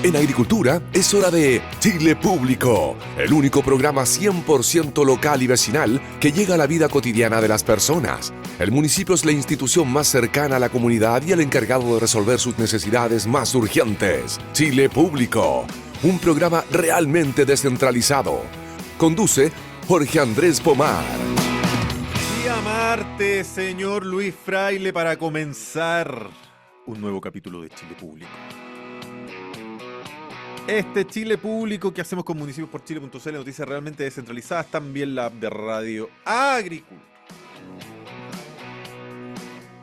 En agricultura es hora de Chile Público, el único programa 100% local y vecinal que llega a la vida cotidiana de las personas. El municipio es la institución más cercana a la comunidad y el encargado de resolver sus necesidades más urgentes. Chile Público, un programa realmente descentralizado. Conduce Jorge Andrés Pomar. Día martes, señor Luis Fraile, para comenzar un nuevo capítulo de Chile Público. Este Chile Público que hacemos con municipios por Chile.cl, noticias realmente descentralizadas, también la app de Radio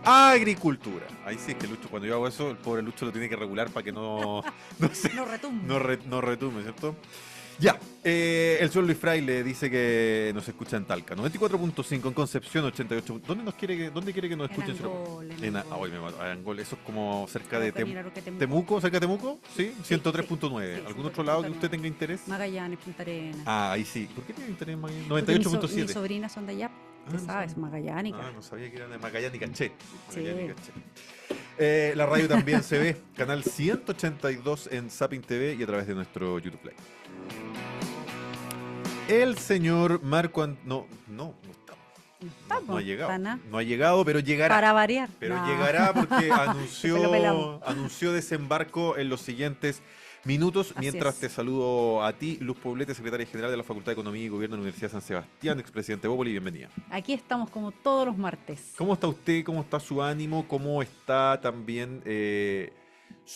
Agricultura. Ahí sí es que Lucho, cuando yo hago eso, el pobre Lucho lo tiene que regular para que no retumbe, ¿cierto? Ya, el señor Luis Fraile dice que nos escucha en Talca, 94.5, en Concepción 88. ¿Dónde quiere que nos escuchen? En Angol, eso es como cerca de Temuco, cerca de Temuco, sí, 103.9. ¿Algún otro lado que usted tenga interés? Magallanes, Punta Arenas. Ah, ahí sí. ¿Por qué tiene interés en Magallanes? 98.7. Mis sobrinas son de allá, sabes, magallánica. No sabía que eran de Magallanes, Che. Sí. La radio también se ve, canal 182 en Zapping TV y a través de nuestro YouTube Live. El señor Marco no ha llegado. No ha llegado, pero llegará. Para variar. Pero llegará porque anunció desembarco en los siguientes minutos. Así mientras es. Te saludo a ti, Luz Poblete, secretaria general de la Facultad de Economía y Gobierno de la Universidad de San Sebastián, expresidente Bópoli, bienvenida. Aquí estamos como todos los martes. ¿Cómo está usted? ¿Cómo está su ánimo? ¿Cómo está también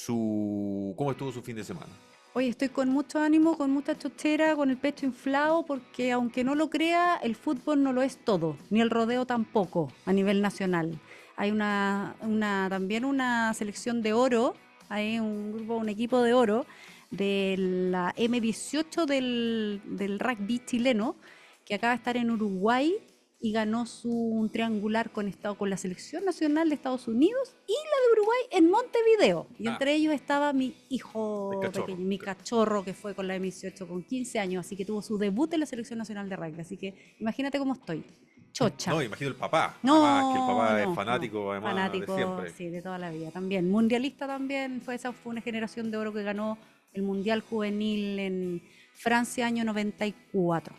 cómo estuvo su fin de semana? Hoy estoy con mucho ánimo, con mucha chochera, con el pecho inflado, porque aunque no lo crea, el fútbol no lo es todo, ni el rodeo tampoco a nivel nacional. Hay también una selección de oro, hay un equipo de oro de la M18 del rugby chileno, que acaba de estar en Uruguay y ganó un triangular con la selección nacional de Estados Unidos y la de Uruguay en Montevideo. Y entre ellos estaba mi hijo pequeño, mi cachorro, que fue con la M18 con 15 años, así que tuvo su debut en la selección nacional de rugby. Así que imagínate cómo estoy. Chocha. No, imagino el papá. No, además, que el papá es fanático, fanático, de siempre. Sí, de toda la vida. También, mundialista también, fue una generación de oro que ganó el Mundial Juvenil en Francia año 94.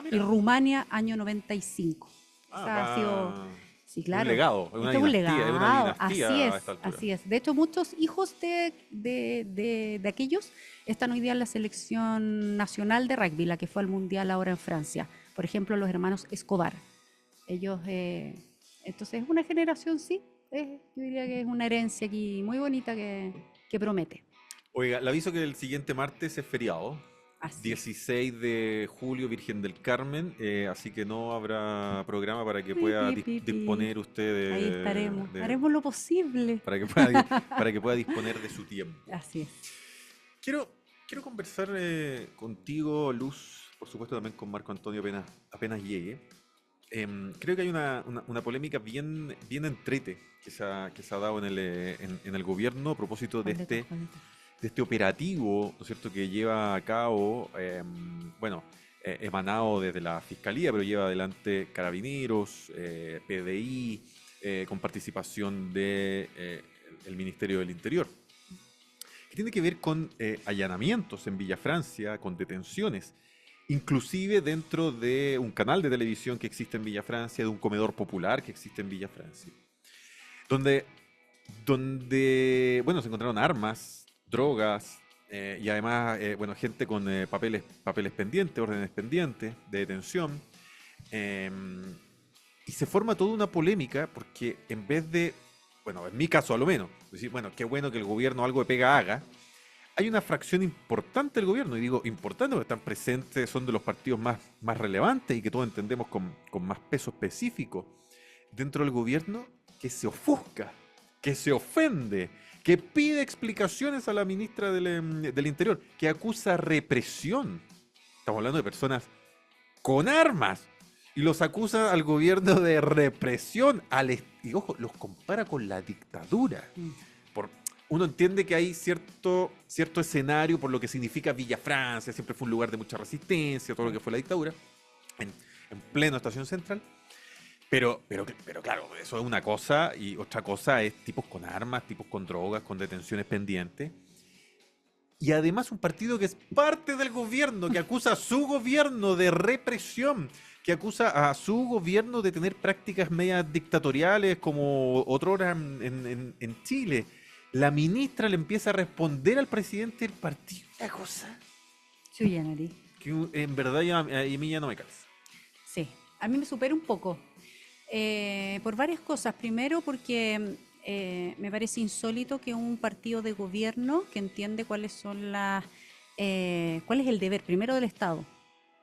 Y Rumania año 95. Ha sido, sí, claro. Un legado, una dinastía. Así es. De hecho, muchos hijos de aquellos están hoy día en la selección nacional de rugby, la que fue al Mundial ahora en Francia. Por ejemplo, los hermanos Escobar. Ellos, entonces, es una generación, sí. Yo diría que es una herencia aquí muy bonita que promete. Oiga, le aviso que el siguiente martes es feriado. Así 16 de julio, Virgen del Carmen, así que no habrá programa para que pueda disponer usted de... Ahí estaremos, haremos lo posible. Para que pueda disponer de su tiempo. Así es. Quiero conversar contigo, Luz, por supuesto también con Marco Antonio apenas llegue. Creo que hay una polémica bien entrete que se ha dado en el gobierno a propósito de este operativo, ¿no es cierto?, que lleva a cabo, emanado desde la Fiscalía, pero lleva adelante Carabineros, PDI, con participación del Ministerio del Interior, que tiene que ver con allanamientos en Villa Francia, con detenciones, inclusive dentro de un canal de televisión que existe en Villa Francia, de un comedor popular que existe en Villa Francia, donde se encontraron armas, drogas y además gente con papeles pendientes, órdenes pendientes de detención, y se forma toda una polémica porque en vez de, en mi caso a lo menos, decir, qué bueno que el gobierno algo de pega haga, hay una fracción importante del gobierno, y digo importante porque están presentes, son de los partidos más relevantes y que todos entendemos con más peso específico dentro del gobierno, que se ofusca, que se ofende, que pide explicaciones a la ministra del Interior, que acusa represión. Estamos hablando de personas con armas y los acusa al gobierno de represión. Y ojo, los compara con la dictadura. Uno entiende que hay cierto escenario por lo que significa Villa Francia, siempre fue un lugar de mucha resistencia, todo lo que fue la dictadura, en pleno Estación Central. Pero claro, eso es una cosa, y otra cosa es tipos con armas, tipos con drogas, con detenciones pendientes. y además un partido que es parte del gobierno, que acusa a su gobierno de represión, que acusa a su gobierno de tener prácticas medias dictatoriales como otrora en Chile. La ministra le empieza a responder al presidente del partido. Una cosa Sui generis. que en verdad a mí ya no me calza. Sí, a mí me supera un poco. Por varias cosas. Primero, porque me parece insólito que un partido de gobierno que entiende cuál es el deber, primero del Estado,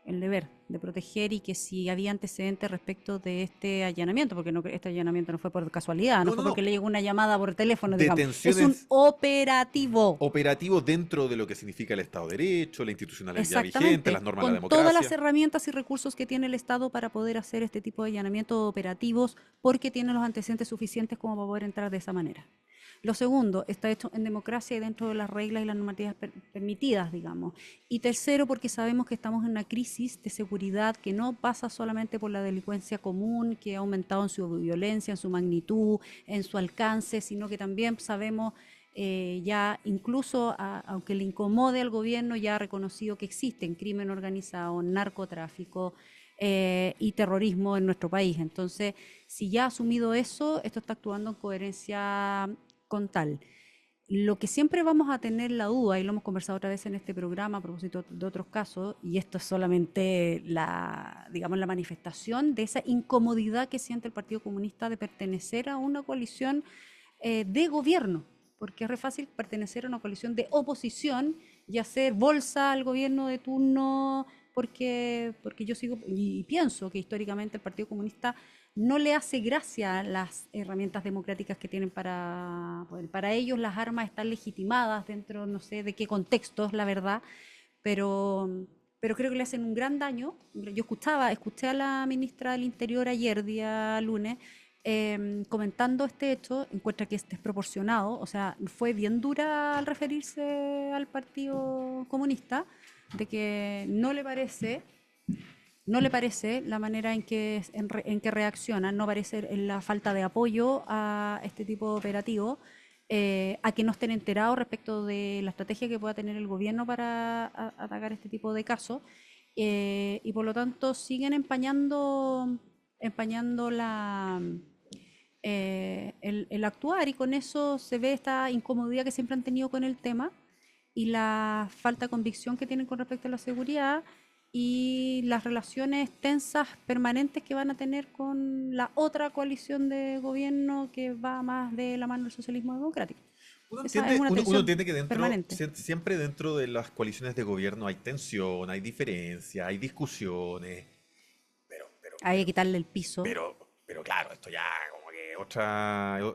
el deber de proteger, y que si había antecedentes respecto de este allanamiento, porque este allanamiento no fue por casualidad, no fue porque le llegó una llamada por teléfono, digamos. Es un operativo. Operativo dentro de lo que significa el Estado de Derecho, la institucionalidad vigente, Exactamente, las normas de la con todas las democracia. herramientas y recursos que tiene el Estado para poder hacer este tipo de allanamientos operativos, porque tiene los antecedentes suficientes como para poder entrar de esa manera. Lo segundo, está hecho en democracia y dentro de las reglas y las normativas permitidas, digamos. Y tercero, porque sabemos que estamos en una crisis de seguridad que no pasa solamente por la delincuencia común, que ha aumentado en su violencia, en su magnitud, en su alcance, sino que también sabemos ya incluso, aunque le incomode al gobierno, ya ha reconocido que existen crimen organizado, narcotráfico y terrorismo en nuestro país. Entonces, si ya ha asumido eso, esto está actuando en coherencia con tal. Lo que siempre vamos a tener la duda, y lo hemos conversado otra vez en este programa a propósito de otros casos, y esto es solamente digamos, la manifestación de esa incomodidad que siente el Partido Comunista de pertenecer a una coalición de gobierno, porque es re fácil pertenecer a una coalición de oposición y hacer bolsa al gobierno de turno, porque yo sigo y pienso que históricamente el Partido Comunista no le hace gracia las herramientas democráticas que tienen para ellos. Las armas están legitimadas dentro, no sé de qué contextos, la verdad, pero creo que le hacen un gran daño. Yo escuché a la ministra del Interior ayer, día lunes, comentando este hecho. Encuentra que es desproporcionado, o sea, fue bien dura al referirse al Partido Comunista, de que no le parece la manera en que reaccionan, no parece la falta de apoyo a este tipo de operativo, a que no estén enterados respecto de la estrategia que pueda tener el gobierno para atacar este tipo de casos, y por lo tanto siguen empañando el actuar, y con eso se ve esta incomodidad que siempre han tenido con el tema y la falta de convicción que tienen con respecto a la seguridad y las relaciones tensas permanentes que van a tener con la otra coalición de gobierno que va más de la mano del socialismo democrático. Uno Esa entiende, es una uno tensión entiende que permanente. siempre dentro de las coaliciones de gobierno hay tensión, hay diferencia, hay discusiones, pero, Hay que quitarle el piso. pero claro, esto ya como que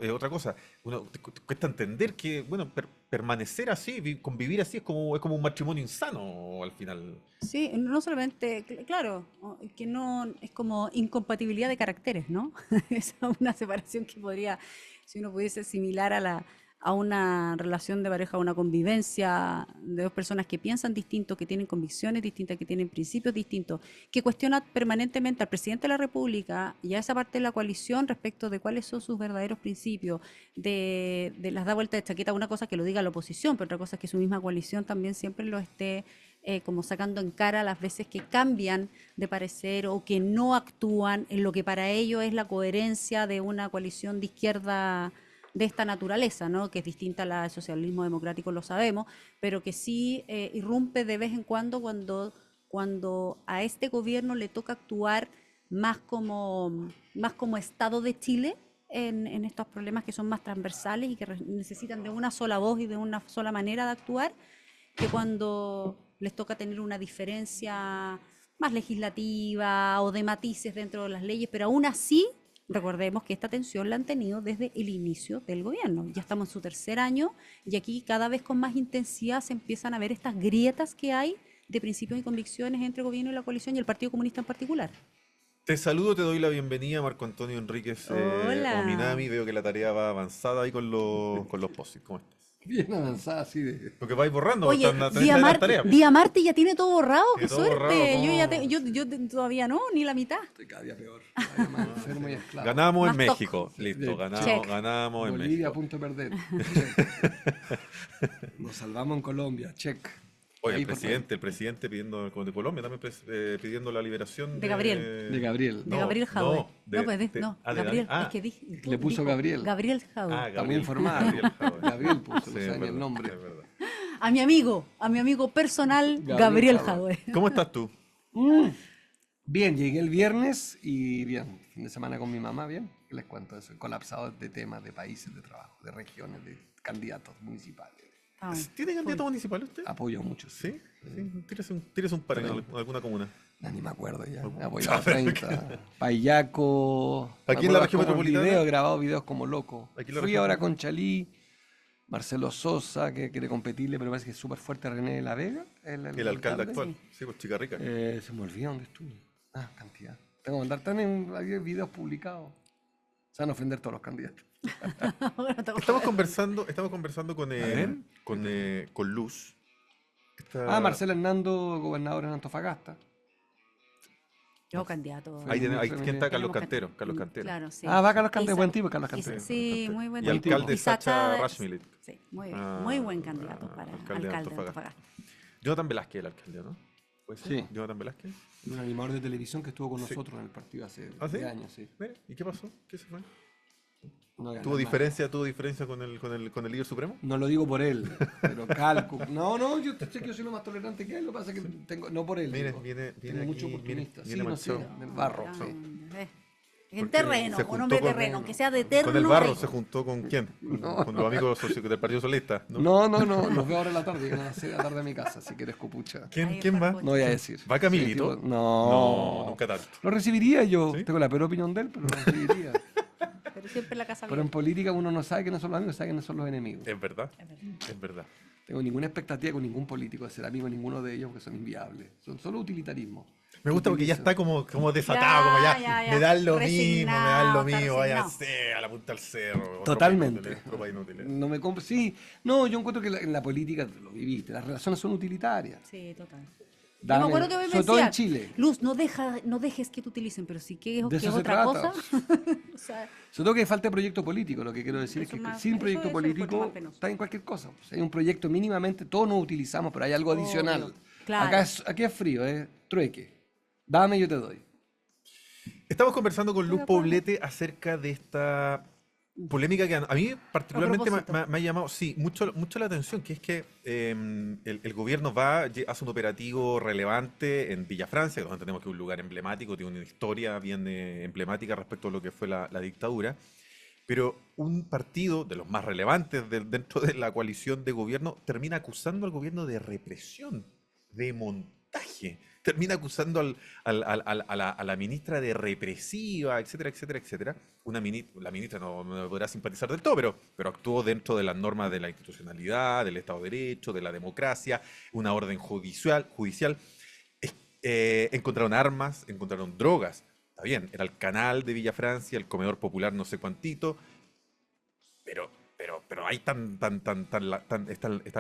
es otra cosa. Uno cuesta entender que, bueno, permanecer así, convivir así es como un matrimonio insano al final. Sí, no solamente, claro, que no es como incompatibilidad de caracteres, ¿no? Es una separación que podría, si uno pudiese asimilar a una relación de pareja, a una convivencia de dos personas que piensan distinto, que tienen convicciones distintas, que tienen principios distintos, que cuestiona permanentemente al presidente de la República y a esa parte de la coalición respecto de cuáles son sus verdaderos principios, de las da vuelta de chaqueta. Una cosa que lo diga la oposición, pero otra cosa es que su misma coalición también siempre lo esté como sacando en cara las veces que cambian de parecer o que no actúan en lo que para ellos es la coherencia de una coalición de izquierda de esta naturaleza, ¿no? Que es distinta a la del socialismo democrático, lo sabemos, pero que sí irrumpe de vez en cuando a este gobierno le toca actuar más como Estado de Chile en estos problemas que son más transversales y que necesitan de una sola voz y de una sola manera de actuar, que cuando les toca tener una diferencia más legislativa o de matices dentro de las leyes, pero aún así, recordemos que esta tensión la han tenido desde el inicio del gobierno. Ya estamos en su tercer año y aquí cada vez con más intensidad se empiezan a ver estas grietas que hay de principios y convicciones entre el gobierno y la coalición y el Partido Comunista en particular. Te saludo, te doy la bienvenida, Marco Antonio Enríquez Hola. Ominami. Veo que la tarea va avanzada ahí con los post-it. ¿Cómo estás? Bien avanzada, así de... Porque vais borrando, Oye, tenés que hacer las tareas. Día Marte ya tiene todo borrado, Tiene qué todo borrado, suerte. ¿cómo? Todavía no, ni la mitad. Estoy cada día peor, cada día más enfermo y esclavo. Ganamos en Más toc. México, listo, Sí. ganamos, Check. ganamos en Bolivia a México. punto de perder. Nos salvamos en Colombia, check. Oye, Ahí, el por presidente pidiendo, como de Colombia también pidiendo la liberación De Gabriel. De Gabriel. De No, Gabriel Jadwe. no, No, pues, de Gabriel. Daniel. Es que dije. Le puso dijo Gabriel. Gabriel Jadwe. Ah, Está muy informada. Gabriel Jadwe. Gabriel puso, Sí, no es sabe ni el verdad, nombre. es verdad. A mi amigo personal, Gabriel Gabriel Jadwe. Jadwe. ¿Cómo estás tú? Bien, llegué el viernes y bien, fin de semana con mi mamá, bien. ¿Qué les cuento eso? Colapsado de temas, de países, de trabajo, de regiones, de candidatos municipales. ¿Tiene candidato municipal usted? Apoyo mucho, sí. Sí, tírese un par en alguna comuna. No, ni me acuerdo ya. Algún- Apoyo a 30. Payaco. Aquí me en la acuerdo región como metropolitana. He grabado videos como loco. Aquí en la Fui región ahora con Chalí, Marcelo Sosa, que quiere competirle, pero parece que es súper fuerte René de la Vega. El alcalde actual. Sí, pues Chica Rica. Se me olvidó dónde estuve. Cantidad. Tengo que mandar hay videos publicados. Se van a ofender todos los candidatos. Estamos conversando con Luz. Marcelo Hernando, gobernador en Antofagasta. Yo candidato. Ahí Tenemos ¿quién está? Carlos Tenemos Cantero. Carlos Cantero. Claro, sí. Va Carlos Cantero, Isa- buen tipo, Carlos Isa- Cantero. Sí, muy buen Y tipo. alcalde Y Sacha Rashmilit. Sí, muy buen candidato para alcalde alcalde de de Antofagasta. Antofagasta. Jonathan Velázquez, el alcalde, ¿no? ¿Puede ser? Sí. Jonathan Velázquez. Un animador de televisión que estuvo con Sí. nosotros en el partido hace ¿Ah, sí? 10 años, sí. Mira, ¿y qué pasó? ¿Qué se fue? No ganó ¿Tuvo nada. diferencia con el líder supremo? No lo digo por él, pero calco. No, yo sé que yo soy lo más tolerante que él, lo que pasa es que tengo, no por él. Viene digo. viene Tengo mucho aquí, oportunista. viene Sí, no sé, manchado. del barro, Ah, sí. En Porque terreno, se un juntó hombre con- terreno, aunque sea de terreno. Con el barro ahí. se juntó con quién? No. Con los amigos del Partido Solista. No, los veo ahora en la tarde, llegan a las 6 de la tarde a mi casa, si quieres copucha. ¿Quién Ahí va? Farfán. No voy a decir. ¿Va Camilito? Sí, tipo, no, nunca tanto. Lo recibiría yo, ¿Sí? tengo la peor opinión de él, pero lo recibiría. Pero siempre en la casa Pero en bien. política uno no sabe quiénes son los amigos, sabe quiénes son los enemigos. Es verdad, Es verdad. es verdad. Tengo ninguna expectativa con ningún político de ser amigo de ninguno de ellos porque son inviables. Son solo utilitarismo. Me gusta porque ya Utilizan. está como desatado, como ya, me dan lo mismo, Resignado, me dan lo está mío, resignado. váyanse a la punta del cerro. Totalmente. Tropa inútil. No me compro. Sí, no, yo encuentro que en la política, lo viviste, las relaciones son utilitarias. Sí, total. Yo Dame- me acuerdo que me sobre todo en decía, Chile. Luz, no dejes que te utilicen, pero si que De es eso se otra trata. cosa. O sea, Sobre todo que falta proyecto político. Lo que quiero decir Eso es que más- sin eso proyecto encuentro político más penoso. está en cualquier cosa. Si hay un proyecto mínimamente, todos nos utilizamos, pero hay algo Obvio, adicional. claro. Aquí es frío, trueque. Dame, yo te doy. Estamos conversando con Luz de acuerdo. Poblete acerca de esta polémica que a mí particularmente A propósito. me ha llamado mucho la atención, que es que el gobierno hace un operativo relevante en Villa Francia, donde tenemos que es un lugar emblemático, tiene una historia bien emblemática respecto a lo que fue la dictadura, pero un partido de los más relevantes dentro de la coalición de gobierno termina acusando al gobierno de represión, de montaje. Termina acusando a la ministra de represiva, etcétera, etcétera, etcétera. La ministra no podrá simpatizar del todo, pero actuó dentro de las normas de la institucionalidad, del Estado de Derecho, de la democracia, una orden judicial. Encontraron armas, encontraron drogas. Está bien, era el canal de Villa Francia, el comedor popular no sé cuantito, pero ahí están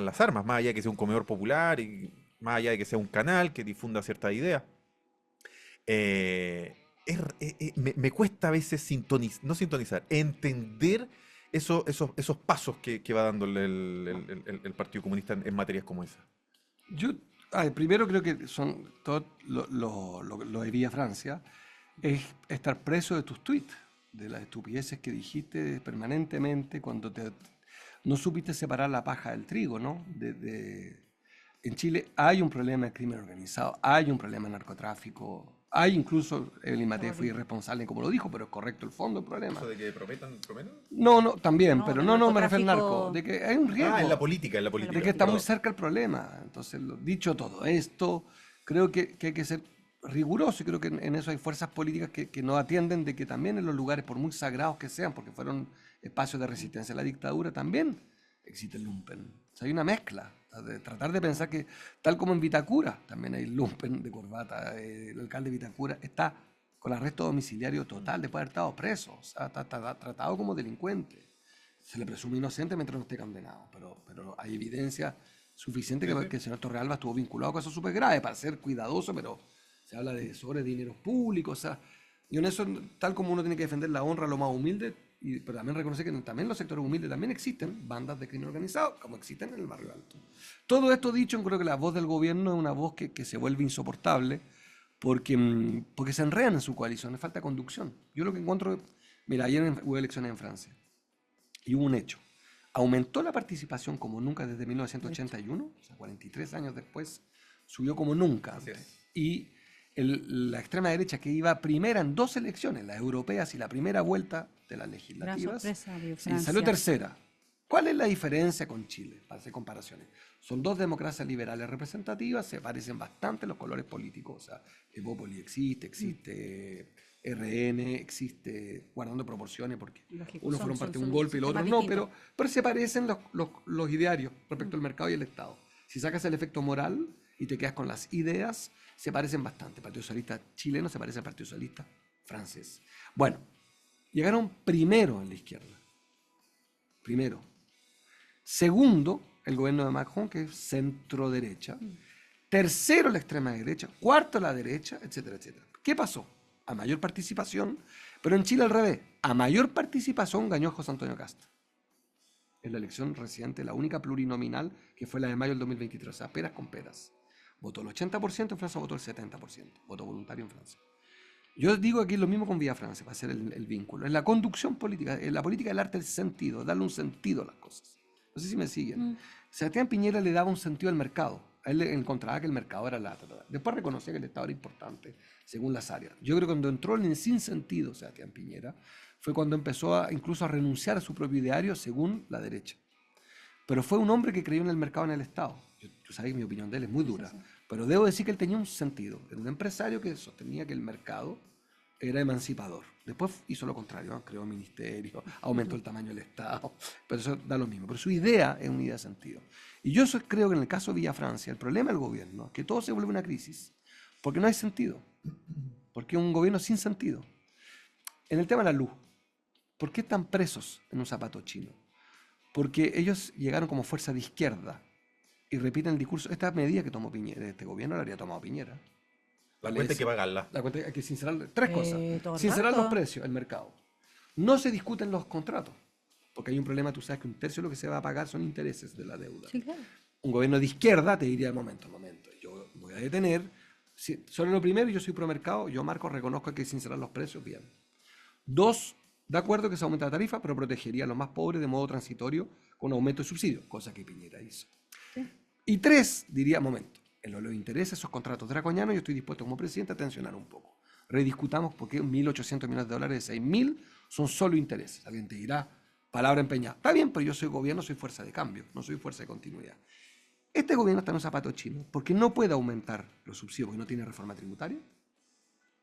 las armas, más allá de que sea un comedor popular y más allá de que sea un canal que difunda cierta idea. Me cuesta a veces entender esos pasos que va dando el Partido Comunista en materias como esa. Yo, primero creo que son todo lo de Villa Francia, es estar preso de tus tweets, de las estupideces que dijiste permanentemente cuando no supiste separar la paja del trigo, ¿no? En Chile hay un problema de crimen organizado, hay un problema de narcotráfico, hay incluso, Evelyn Matei fue irresponsable como lo dijo, pero es correcto el fondo del problema. ¿Eso de que prometan? No, también, No, pero del no me refiero al narcotráfico. narco, de que hay un riesgo. En la política, De que está muy Perdón. cerca el problema. Entonces, dicho todo esto, creo que hay que ser riguroso y creo que en eso hay fuerzas políticas que no atienden de que también en los lugares, por muy sagrados que sean, porque fueron espacios de resistencia a la dictadura, también existe el lumpen. O sea, hay una mezcla. O sea, de tratar de pensar que, tal como en Vitacura, también hay lumpen de corbata, el alcalde de Vitacura está con arresto domiciliario total después de haber estado preso, o sea, está tratado como delincuente. se le presume inocente mientras no esté condenado, pero hay evidencia suficiente que el señor Torrealba estuvo vinculado a cosas súper graves para ser cuidadoso, pero se habla de sobre dineros públicos, o sea, y en eso, tal como uno tiene que defender la honra, lo más humilde, pero también reconocer que también en los sectores humildes también existen bandas de crimen organizado, como existen en el barrio alto. Todo esto dicho, creo que la voz del gobierno es una voz que se vuelve insoportable, porque se enredan en su coalición, le falta conducción. Yo lo que encuentro, mira, ayer hubo elecciones en Francia, y hubo un hecho. Aumentó la participación como nunca desde 1981, o sea, 43 años después, subió como nunca antes. Y la extrema derecha, que iba primera en 2 elecciones, las europeas y la primera vuelta de las legislativas, salió tercera. ¿Cuál es la diferencia con Chile? Para hacer comparaciones. Son 2 democracias liberales representativas, se parecen bastante los colores políticos. O sea, Evópoli existe RN, existe, guardando proporciones, porque unos fueron parte de un golpe y los otros no, pero se parecen los idearios respecto al mercado y el Estado. Si sacas el efecto moral y te quedas con las ideas, se parecen bastante. El Partido Socialista chileno se parece al Partido Socialista francés. Bueno, llegaron primero en la izquierda. Primero. Segundo, el gobierno de Macron, que es centro-derecha. Tercero, la extrema derecha. Cuarto, la derecha, etcétera, etcétera. ¿Qué pasó? A mayor participación, pero en Chile al revés. A mayor participación ganó José Antonio Cast. En la elección reciente, la única plurinominal, que fue la de mayo del 2023, o sea, peras con peras. Votó el 80%, en Francia votó el 70%. Voto voluntario en Francia. Yo digo aquí lo mismo con Vía Francia, para hacer el vínculo. En la conducción política, en la política del arte, el sentido, darle un sentido a las cosas. No sé si me siguen. Sebastián Piñera le daba un sentido al mercado. A él le encontraba que el mercado era la... Después reconocía que el Estado era importante, según las áreas. Yo creo que cuando entró en el sinsentido Sebastián Piñera, fue cuando empezó incluso a renunciar a su propio ideario, según la derecha. Pero fue un hombre que creyó en el mercado, en el Estado. Tú sabes que mi opinión de él es muy dura. Sí. Pero debo decir que él tenía un sentido. Era un empresario que sostenía que el mercado era emancipador. Después hizo lo contrario, creó ministerio, aumentó el tamaño del Estado, pero eso da lo mismo. Pero su idea es una idea de sentido. Y yo creo que en el caso de Villa Francia, el problema del gobierno es que todo se vuelve una crisis, porque no hay sentido, porque es un gobierno sin sentido. En el tema de la luz, ¿por qué están presos en un zapato chino? Porque ellos llegaron como fuerza de izquierda y repiten el discurso. Esta medida que tomó Piñera, este gobierno la habría tomado Piñera. La cuenta hay que pagarla. La cuenta hay que sincerar 3 cosas. Sincerar los precios, el mercado. No se discuten los contratos, porque hay un problema, tú sabes que 1/3 de lo que se va a pagar son intereses de la deuda. Sí, claro. Un gobierno de izquierda te diría, momento, yo voy a detener. Sobre lo primero, yo soy pro mercado, yo, Marco, reconozco que hay que sincerar los precios, bien. 2, de acuerdo que se aumenta la tarifa, pero protegería a los más pobres de modo transitorio con un aumento de subsidio, cosa que Piñera hizo. Sí. Y 3, diría, momento, en lo que les interesa esos contratos draconianos, yo estoy dispuesto como presidente a tensionar un poco. Rediscutamos por qué 1.800 millones de dólares de 6.000 son solo intereses. Alguien te dirá, palabra empeñada. Está bien, pero yo soy gobierno, soy fuerza de cambio, no soy fuerza de continuidad. Este gobierno está en un zapato chino porque no puede aumentar los subsidios porque no tiene reforma tributaria.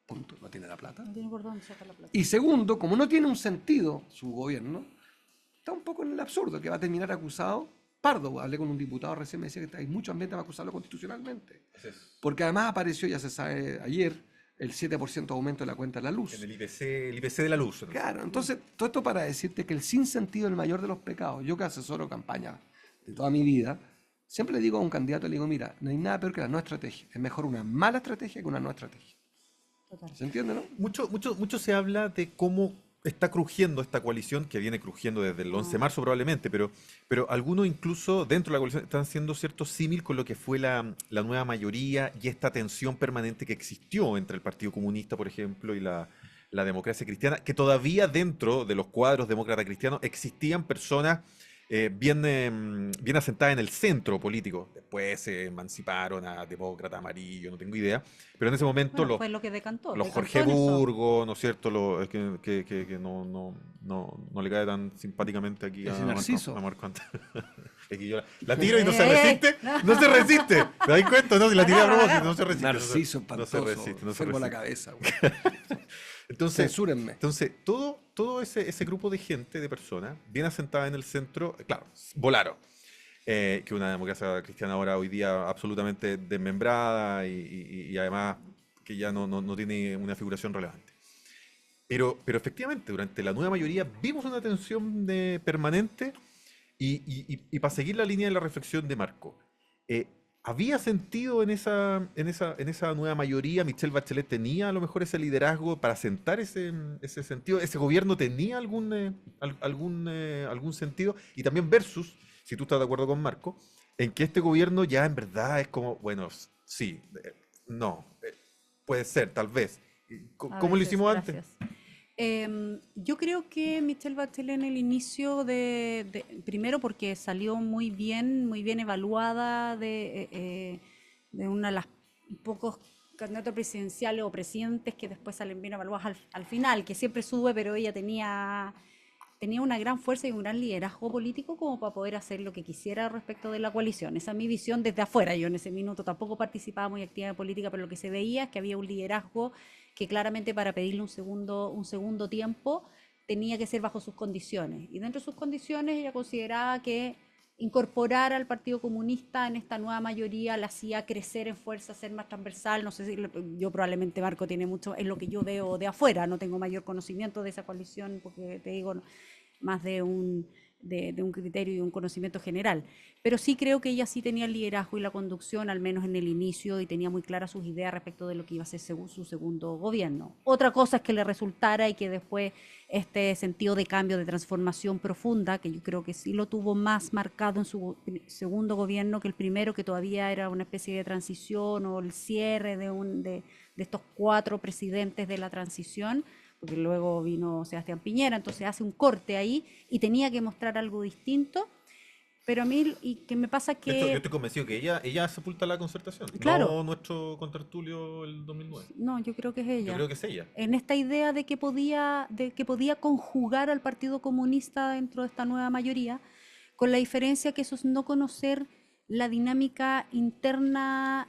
Punto, no tiene la plata. No tiene por dónde sacar la plata. Y segundo, como no tiene un sentido su gobierno, está un poco en el absurdo, que va a terminar acusado. Pardo, hablé con un diputado recién, me decía que hay muchos ambientes para acusarlo constitucionalmente. Porque además apareció, ya se sabe, ayer, el 7% de aumento de la cuenta de la luz. En el IPC de la luz. ¿No? Claro, entonces, todo esto para decirte que el sinsentido es el mayor de los pecados. Yo que asesoro campaña de toda mi vida, siempre le digo a un candidato, le digo, mira, no hay nada peor que la no estrategia. Es mejor una mala estrategia que una no estrategia. Total. ¿Se entiende, no? Mucho se habla de cómo está crujiendo esta coalición, que viene crujiendo desde el 11 de marzo probablemente, pero algunos incluso dentro de la coalición están haciendo cierto símil con lo que fue la nueva mayoría y esta tensión permanente que existió entre el Partido Comunista, por ejemplo, y la democracia cristiana, que todavía dentro de los cuadros demócrata cristianos existían personas bien asentadas en el centro político. Después se emanciparon a demócrata amarillo, no tengo idea, pero en ese momento fue lo que decantó. Los Jorge Burgos, ¿no es cierto? Que no le cae tan simpáticamente aquí a Marco Antonio. La tiro y no se resiste. No se resiste. ¿Te das cuenta? No, si la tiré a propósito, no se resiste. Narciso, no se resiste. No se resiste. La cabeza. Entonces, censúrenme. Entonces, todo ese grupo de gente, de personas, bien asentada en el centro, claro, volaron. Que una democracia cristiana ahora hoy día absolutamente desmembrada y además que ya no tiene una figuración relevante. Pero efectivamente, durante la nueva mayoría vimos una tensión permanente y para seguir la línea de la reflexión de Marco, eh, ¿había sentido en esa nueva mayoría? ¿Michelle Bachelet tenía a lo mejor ese liderazgo para sentar ese sentido? ¿Ese gobierno tenía algún sentido? Y también versus, si tú estás de acuerdo con Marco, en que este gobierno ya en verdad es como, bueno, sí, no, puede ser, tal vez. A ¿Cómo lo veces, hicimos antes? gracias. Yo creo que Michelle Bachelet en el inicio primero porque salió muy bien evaluada de una de las pocos candidatos presidenciales o presidentes que después salen bien evaluados al final, que siempre sube, pero ella tenía una gran fuerza y un gran liderazgo político como para poder hacer lo que quisiera respecto de la coalición. Esa es mi visión desde afuera. Yo en ese minuto tampoco participaba muy activa en política, pero lo que se veía es que había un liderazgo que claramente para pedirle un segundo tiempo tenía que ser bajo sus condiciones. Y dentro de sus condiciones ella consideraba que incorporar al Partido Comunista en esta nueva mayoría la hacía crecer en fuerza, ser más transversal. No sé si yo probablemente Marco tiene mucho, es lo que yo veo de afuera, no tengo mayor conocimiento de esa coalición porque te digo más de un criterio y un conocimiento general. Pero sí creo que ella sí tenía el liderazgo y la conducción, al menos en el inicio, y tenía muy claras sus ideas respecto de lo que iba a ser su segundo gobierno. Otra cosa es que le resultara y que después este sentido de cambio, de transformación profunda, que yo creo que sí lo tuvo más marcado en su segundo gobierno que el primero, que todavía era una especie de transición o el cierre de estos 4 presidentes de la transición, porque luego vino Sebastián Piñera, entonces hace un corte ahí y tenía que mostrar algo distinto, pero a mí, y que me pasa De hecho, yo que, estoy convencido que ella sepulta la concertación, claro, no nuestro contertulio el 2009. no, yo creo que es Yo ella, creo que es ella. en esta idea de que podía conjugar al Partido Comunista dentro de esta nueva mayoría, con la diferencia que eso es no conocer la dinámica interna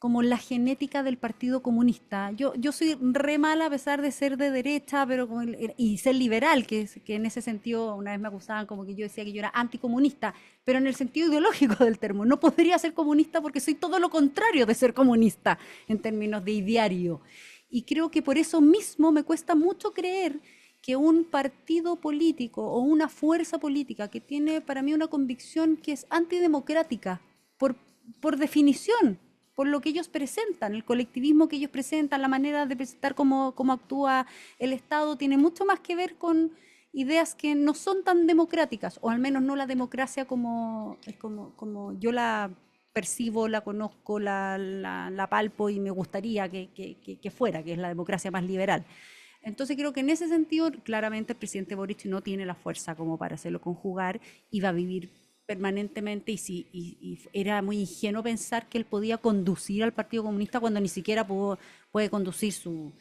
como la genética del Partido Comunista. Yo soy re mala a pesar de ser de derecha pero y ser liberal, que en ese sentido una vez me acusaban como que yo decía que yo era anticomunista, pero en el sentido ideológico del término. No podría ser comunista porque soy todo lo contrario de ser comunista en términos de ideario. Y creo que por eso mismo me cuesta mucho creer que un partido político o una fuerza política que tiene para mí una convicción que es antidemocrática, por, por definición, por lo que ellos presentan, el colectivismo que ellos presentan, la manera de presentar cómo actúa el Estado, tiene mucho más que ver con ideas que no son tan democráticas, o al menos no la democracia como yo la percibo, la conozco, la palpo y me gustaría que fuera, que es la democracia más liberal. Entonces creo que en ese sentido claramente el presidente Boric no tiene la fuerza como para hacerlo conjugar y va a vivir permanentemente y era muy ingenuo pensar que él podía conducir al Partido Comunista cuando ni siquiera puede conducir su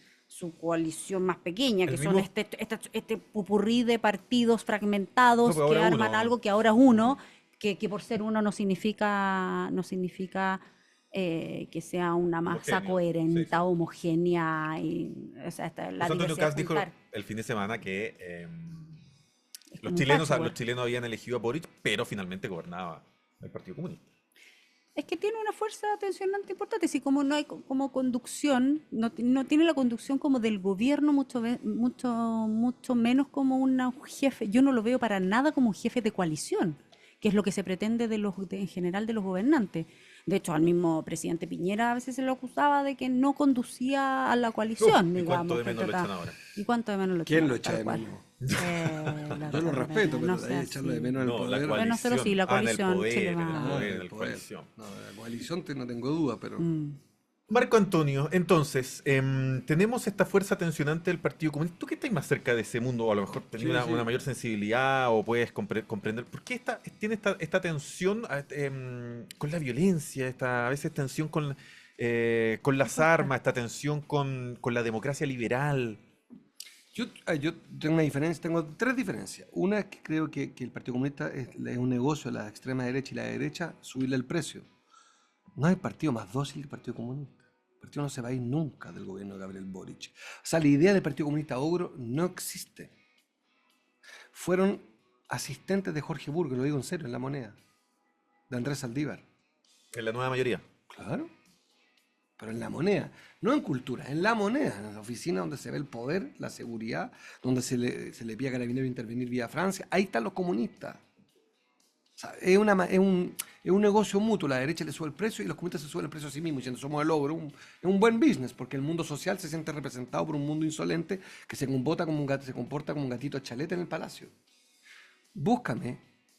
coalición más pequeña, El que son mismo, este popurrí de partidos no, fragmentados pero que ahora arman uno. algo que ahora es uno, que por ser uno no significa que sea una masa Homogéneo. Sí, coherente, sí. homogénea, o sea, la José Antonio diversidad Caz de dijo juntar. el fin de semana que Es los como un chilenos, los patchwork. chilenos habían elegido a Boric, pero finalmente gobernaba el Partido Comunista. Es que tiene una fuerza tensionante importante, si como no hay como conducción, no tiene la conducción como del gobierno, mucho menos como un jefe. Yo no lo veo para nada como un jefe de coalición, que es lo que se pretende en general de los gobernantes. De hecho, al mismo presidente Piñera a veces se lo acusaba de que no conducía a la coalición, ¿Y cuánto digamos, de que él menos lo echan trataba. ahora? ¿Y cuánto de menos lo ¿Quién lo echaba? echa Tal de cual. menos? Lo Yo lo echan de respeto, menos, pero no de sé ahí echarlo de menos en el No, la poder. Bueno, coalición. nosotros sí, la En el coalición, poder, Chile en el va. poder, en en el la poder. coalición. No, de la coalición no tengo duda, pero Marco Antonio, entonces, tenemos esta fuerza tensionante del Partido Comunista. ¿Tú que estás más cerca de ese mundo, o a lo mejor tenés sí, una sí. mayor sensibilidad o puedes comprender por qué tiene esta tensión con la violencia, a veces tensión con las armas, esta tensión con la democracia liberal? Yo tengo una diferencia, tengo 3 diferencias. Una es que creo que el Partido Comunista es un negocio, la extrema derecha y la derecha, subirle el precio. No hay partido más dócil que el Partido Comunista. El partido no se va a ir nunca del gobierno de Gabriel Boric. O sea, la idea del Partido Comunista ogro no existe. Fueron asistentes de Jorge Burgos, lo digo en serio, en La Moneda, de Andrés Saldívar. En la nueva mayoría. Claro. pero en la moneda, no en cultura, en la moneda, en la oficina donde se ve el poder, la seguridad, donde se le pide a Carabineros intervenir vía Francia, ahí están los comunistas. O sea, es un negocio mutuo, la derecha le sube el precio y los comunistas se suben el precio a sí mismos, diciendo somos el ogro. Es un buen business, porque el mundo social se siente representado por un mundo insolente que se comporta como un gatito chaleta en el palacio. Búscame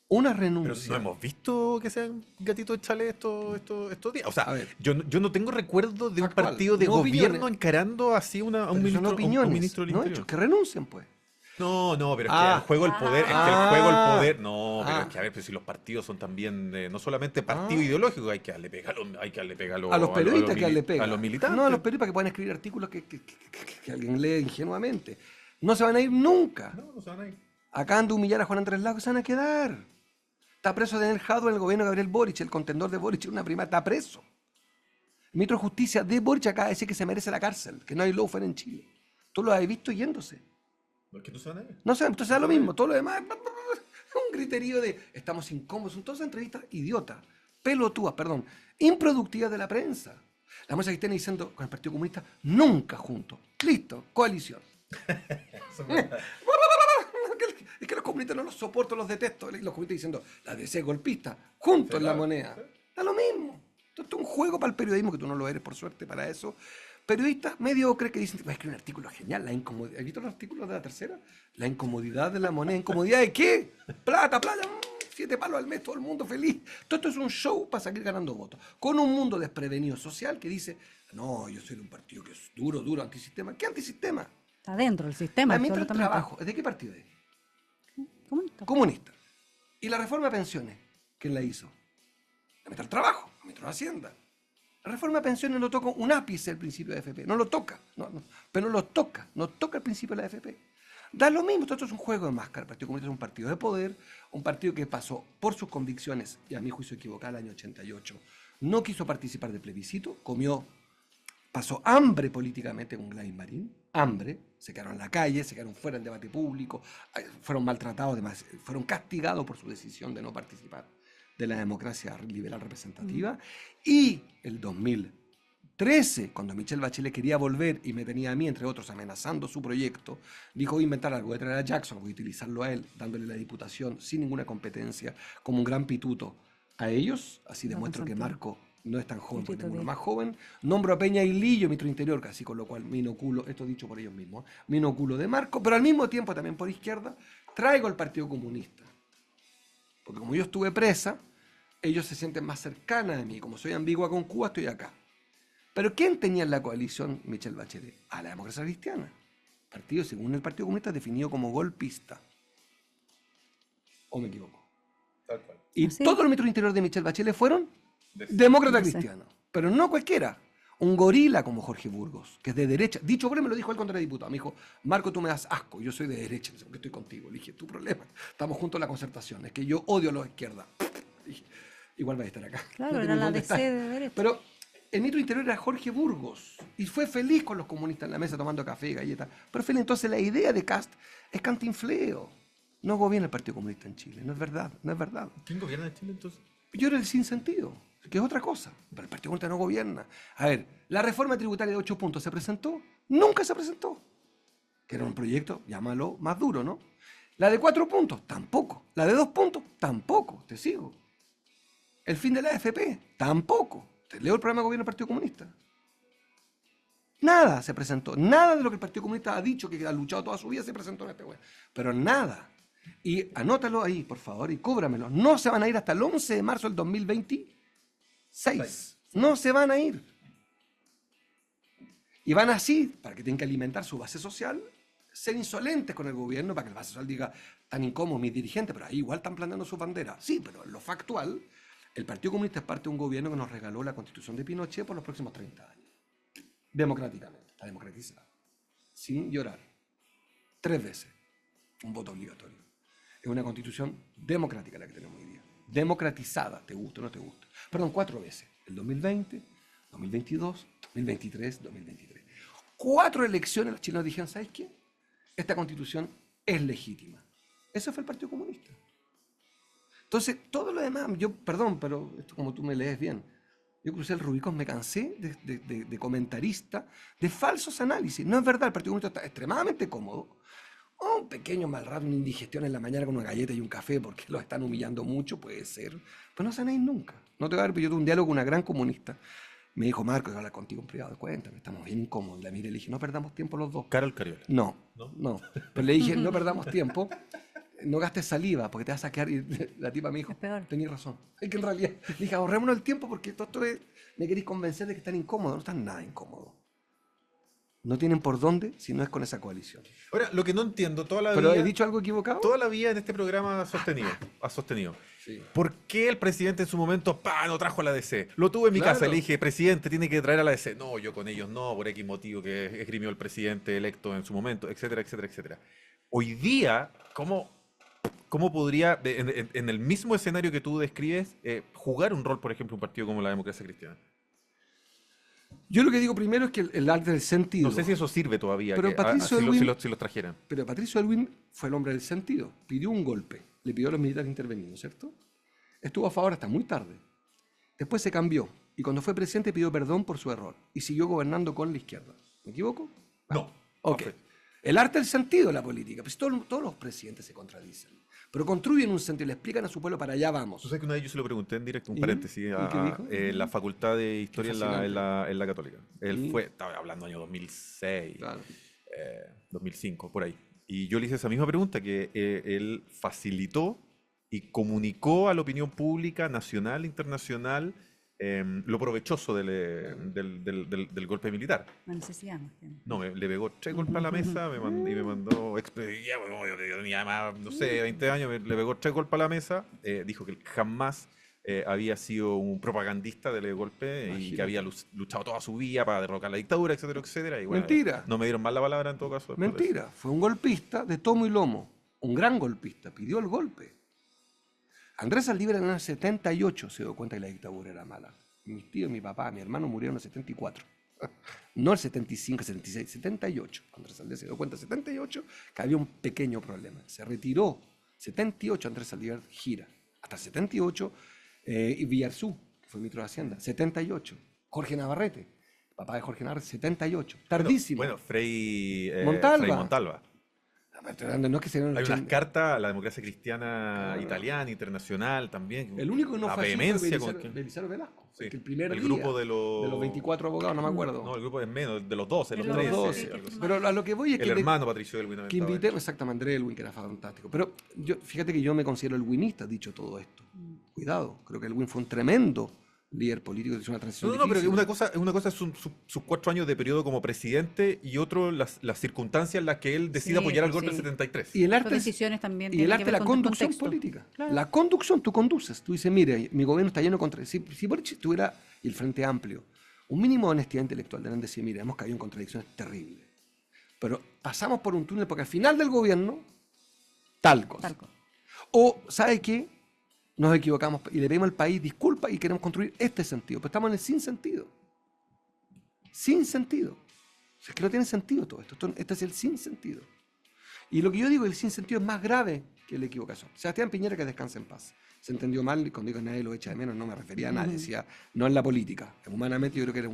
una Pero renuncia. no hemos visto que sean gatitos de chalet estos días. O sea, A ver. yo no tengo recuerdo de un Factual, partido de no gobierno opiniones. encarando así a un Pero son ministro, a un opiniones, ministro del no Interior. hechos, que renuncien, pues. No, pero es Ah. que el juego del poder, es que el Ah. juego del poder, no, pero Ah. es que a ver, pues si los partidos son también, no solamente partido ideológico, hay que darle pega A los periodistas que le a pegan. los militantes. No, a los periodistas que pueden escribir artículos que alguien lee ingenuamente. No se van a ir nunca. No se van a ir. Acaban de humillar a Juan Andrés Lagos, se van a quedar. Está preso Daniel Jadwe en el gobierno de Gabriel Boric, el contendor de Boric en una primera, está preso. El ministro de Justicia de Boric acaba de decir que se merece la cárcel, que no hay lawfare en Chile. Tú lo has visto yéndose. No es que no se van a ir. No sé, entonces da lo mismo, todo lo demás es un griterío de estamos incómodos, son todas entrevistas idiotas, pelotudas, perdón, improductivas de la prensa. La masa cristiana diciendo con el Partido Comunista, nunca juntos. Listo, coalición. Es que los comunistas no los soporto, los detesto. Y los comunistas diciendo, la DC golpista, juntos en la moneda. Da lo mismo. Esto es un juego para el periodismo, que tú no lo eres, por suerte, para eso. Periodistas mediocres que dicen, voy a escribir un artículo genial, la incomodidad. ¿Has visto los artículos de La Tercera? La incomodidad de la moneda. ¿Incomodidad de qué? Plata, 7 palos al mes, todo el mundo feliz. Todo esto es un show para seguir ganando votos. Con un mundo desprevenido social que dice, no, yo soy de un partido que es duro, antisistema. ¿Qué antisistema? Está dentro del sistema. La mitad del absolutamente. trabajo. ¿De qué partido es? Comunista. Comunista. ¿Y la reforma de pensiones? ¿Quién la hizo? La mitad del trabajo, la mitad de la Hacienda. La reforma de pensiones no toca un ápice el principio de AFP, no lo toca, pero no lo toca, no toca el principio de la AFP. Da lo mismo, todo esto es un juego de máscara. El Partido Comunista es un partido de poder, un partido que pasó por sus convicciones, y a mi juicio equivocada, el año 88. No quiso participar del plebiscito, pasó hambre políticamente con Gladys Marín, hambre, se quedaron en la calle, se quedaron fuera del debate público, fueron maltratados, además, fueron castigados por su decisión de no participar de la democracia liberal representativa. Y el 2013, cuando Michelle Bachelet quería volver y me tenía a mí, entre otros, amenazando su proyecto, dijo, voy a inventar algo, voy a traer a Jackson, voy a utilizarlo a él, dándole la diputación sin ninguna competencia, como un gran pituto a ellos. Así demuestro que Marco no es tan joven, porque tengo uno más joven. Nombro a Peña y Lillo, ministro de Interior, casi, con lo cual me inoculo, esto dicho por ellos mismos, me inoculo de Marco, pero al mismo tiempo también por izquierda, traigo al Partido Comunista. Porque como yo estuve presa, ellos se sienten más cercanas a mí. Como soy ambigua con Cuba, estoy acá. Pero ¿quién tenía en la coalición Michelle Bachelet? A la democracia cristiana. Partido, según el Partido Comunista, definido como golpista. ¿O me equivoco? Tal cual. Y Así todos es. los ministros de Interior de Michelle Bachelet fueron demócratas Sí. cristianos. Pero no cualquiera. Un gorila como Jorge Burgos, que es de derecha. Dicho por él, me lo dijo él cuando era diputado. Me dijo, Marco, tú me das asco, yo soy de derecha, porque estoy contigo. Le dije, tu problema, estamos juntos en la concertación, es que yo odio a los de izquierda. Dije, igual va a estar acá. Claro, No era tienes la dónde DC estar. de derecha. Pero el ministro de Interior era Jorge Burgos y fue feliz con los comunistas en la mesa tomando café y galletas. Pero feliz, entonces la idea de Cast es cantinfleo. No gobierna el Partido Comunista en Chile, no es verdad, no es verdad. ¿Quién gobierna en Chile entonces? Yo era el sinsentido, que es otra cosa, pero el Partido Comunista no gobierna. A ver, la reforma tributaria de 8 puntos se presentó, nunca se presentó. Que era un proyecto, llámalo más duro, ¿no? La de 4 puntos, tampoco. La de 2 puntos, tampoco. Te sigo. El fin de la AFP, tampoco. Te leo el programa de gobierno del Partido Comunista. Nada se presentó. Nada de lo que el Partido Comunista ha dicho que ha luchado toda su vida se presentó en este web. Pero nada. Y anótalo ahí, por favor, y cóbramelo. No se van a ir hasta el 11 de marzo del 2026. No se van a ir. Y van así, para que tengan que alimentar su base social, ser insolentes con el gobierno, para que el base social diga, tan incómodo mis dirigentes, pero ahí igual están planteando sus banderas. Sí, pero en lo factual, el Partido Comunista es parte de un gobierno que nos regaló la Constitución de Pinochet por los próximos 30 años. Democráticamente, está democratizada. Sin llorar. 3 veces. Un voto obligatorio. Es una constitución democrática la que tenemos hoy día. Democratizada, te gusta o no te gusta. Perdón, 4 veces. El 2020, 2022, 2023, 2023. 4 elecciones los chilenos dijeron, ¿sabes qué? Esta constitución es legítima. Eso fue el Partido Comunista. Entonces, todo lo demás, yo, perdón, pero esto como tú me lees bien, Yo crucé el Rubicón, me cansé de comentarista, de falsos análisis. No es verdad, el Partido Comunista está extremadamente cómodo. Un pequeño mal rato, una indigestión en la mañana con una galleta y un café porque los están humillando mucho, puede ser. Pero no sanéis nunca. No te voy a dar, pero yo tuve un diálogo con una gran comunista. Me dijo, Marco, voy a hablar contigo en privado, cuéntame, estamos bien incómodos. La miré y le dije, no perdamos tiempo los dos. Carol Cariola. No. Pero le dije, no perdamos tiempo, no gastes saliva porque te vas a quedar. Y la tipa me dijo, Es peor. tenías razón. Es que en realidad, le dije, ahorrémonos el tiempo porque todo es, me queréis convencer de que están incómodos. No están nada incómodos. No tienen por dónde si no es con esa coalición. Ahora, lo que no entiendo, ¿Pero he dicho algo equivocado? toda la vida en este programa ha sostenido. Sí. ¿Por qué el presidente en su momento no trajo a la DC? Lo tuve en mi Claro. casa, le dije, presidente, tiene que traer a la DC. No, yo con ellos no, por X motivo que esgrimió el presidente electo en su momento, etcétera, etcétera, etcétera. Hoy día, ¿cómo podría, en el mismo escenario que tú describes, jugar un rol, por ejemplo, un partido como la Democracia Cristiana? Yo lo que digo primero es que el arte del sentido. No sé si eso sirve todavía, Pero Patricio si los trajeran. Pero Patricio Aylwin fue el hombre del sentido. Pidió un golpe. Le pidió a los militares intervenir, ¿cierto? Estuvo a favor hasta muy tarde. Después se cambió. Y cuando fue presidente pidió perdón por su error. Y siguió gobernando con la izquierda. ¿Me equivoco? No. Ok. Perfecto. El arte del sentido de la política. Pues todos los presidentes se contradicen. Pero construyen un sentido, le explican a su pueblo, para allá vamos. Tú sabes que una vez yo se lo pregunté en directo, un ¿Y? paréntesis, ¿Y a qué dijo? la Facultad de Historia en Fascinante. la Católica. Él ¿Y? estaba hablando año 2006, Claro. 2005, por ahí. Y yo le hice esa misma pregunta, que él facilitó y comunicó a la opinión pública, nacional, internacional, lo provechoso del golpe militar. La necesidad más que nada. No, le pegó 3 golpes a la mesa y me mandó, yo tenía más, no sé, 20 años, le pegó 3 golpes a la mesa, dijo que él jamás había sido un propagandista del golpe y Imagínate. que había luchado toda su vida para derrocar la dictadura, etcétera, etcétera. Y bueno, Mentira. no me dieron mal la palabra en todo caso. después de eso. Mentira. Fue un golpista de tomo y lomo. Un gran golpista. Pidió el golpe. Andrés Saldívar en el 78 se dio cuenta que la dictadura era mala. Mis tíos, mi papá, mi hermano murieron en el 74. No el 75, 76, 78. Andrés Saldívar se dio cuenta en el 78 que había un pequeño problema. Se retiró. 78 Andrés Saldívar gira. Hasta el 78 y Villarzú, que fue ministro de Hacienda. 78. Jorge Navarrete, papá de Jorge Navarrete, 78. Tardísimo. Bueno, Frei Montalva. Frei Montalva. No es que se dieron Hay el unas 80. cartas a la democracia cristiana Claro. italiana, internacional también. El único que no la fue así fue vehemencia Belisario, con que- Belisario Velasco. Sí. Que el primer El día grupo de los 24 abogados, no me acuerdo. No, el grupo es menos, de los 12, De los los 13. 12. algo así. Pero a lo que voy es El que, hermano Patricio Elwin que estaba invité, ahí. exactamente, André Elwin, que era fantástico. Pero fíjate que yo me considero elwinista, dicho todo esto. Cuidado, creo que Elwin fue un tremendo líder político, hizo una transición No, pero que difícil. una cosa es sus 4 años de periodo como presidente y otro las circunstancias en las que él decide Sí, apoyar al pues golpe del sí. 73. Y el Sus arte, decisiones también y el tienen arte que de ver la con el conducción contexto. política. Claro. La conducción, tú conduces. Tú dices, mire, mi gobierno está lleno contra... Si Boric tuviera, y el Frente Amplio, un mínimo de honestidad intelectual, deben decir, mire, hemos caído en contradicciones terribles. Pero pasamos por un túnel porque al final del gobierno, tal cosa. Tal cosa. O, ¿sabe qué? Nos equivocamos y le pedimos al país disculpas y queremos construir este sentido. Pero estamos en el sin sentido. Sin sentido. O sea, es que no tiene sentido todo esto. Este es el sin sentido. Y lo que yo digo, el sin sentido es más grave que la equivocación. Sebastián Piñera, que descanse en paz. Se entendió mal y cuando digo que nadie lo echa de menos, no me refería a nadie. Decía, no en la política. Humanamente yo creo que era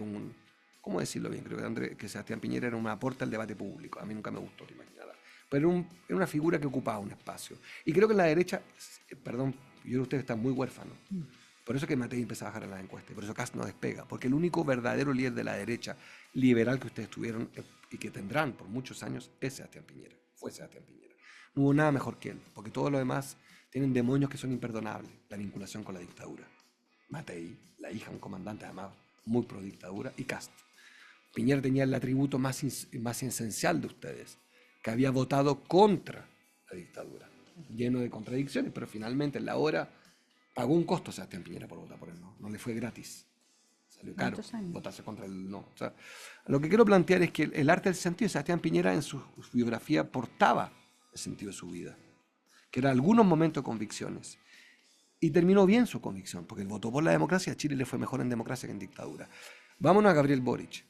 un ¿cómo decirlo bien? Creo que Sebastián Piñera era un aporte al debate público. A mí nunca me gustó, te imaginarás. Pero era una figura que ocupaba un espacio. Y creo que en la derecha, perdón, yo creo que ustedes están muy huérfanos. Por eso que Matei empieza a bajar en las encuestas. Por eso Kast no despega. Porque el único verdadero líder de la derecha liberal que ustedes tuvieron y que tendrán por muchos años es Sebastián Piñera. Fue Sebastián Piñera. No hubo nada mejor que él. Porque todo lo demás tienen demonios que son imperdonables. La vinculación con la dictadura. Matei, la hija de un comandante además muy pro dictadura, y Kast. Piñera tenía el atributo más esencial de ustedes, que había votado contra la dictadura, lleno de contradicciones, pero finalmente en la hora pagó un costo Sebastián Piñera por votar por él, no le fue gratis, salió caro ¿Cuántos años? votarse contra el no. O sea, lo que quiero plantear es que el arte del sentido de Sebastián Piñera en su biografía portaba el sentido de su vida, que era algunos momentos de convicciones. Y terminó bien su convicción, porque él votó por la democracia, a Chile le fue mejor en democracia que en dictadura. Vámonos a Gabriel Boric.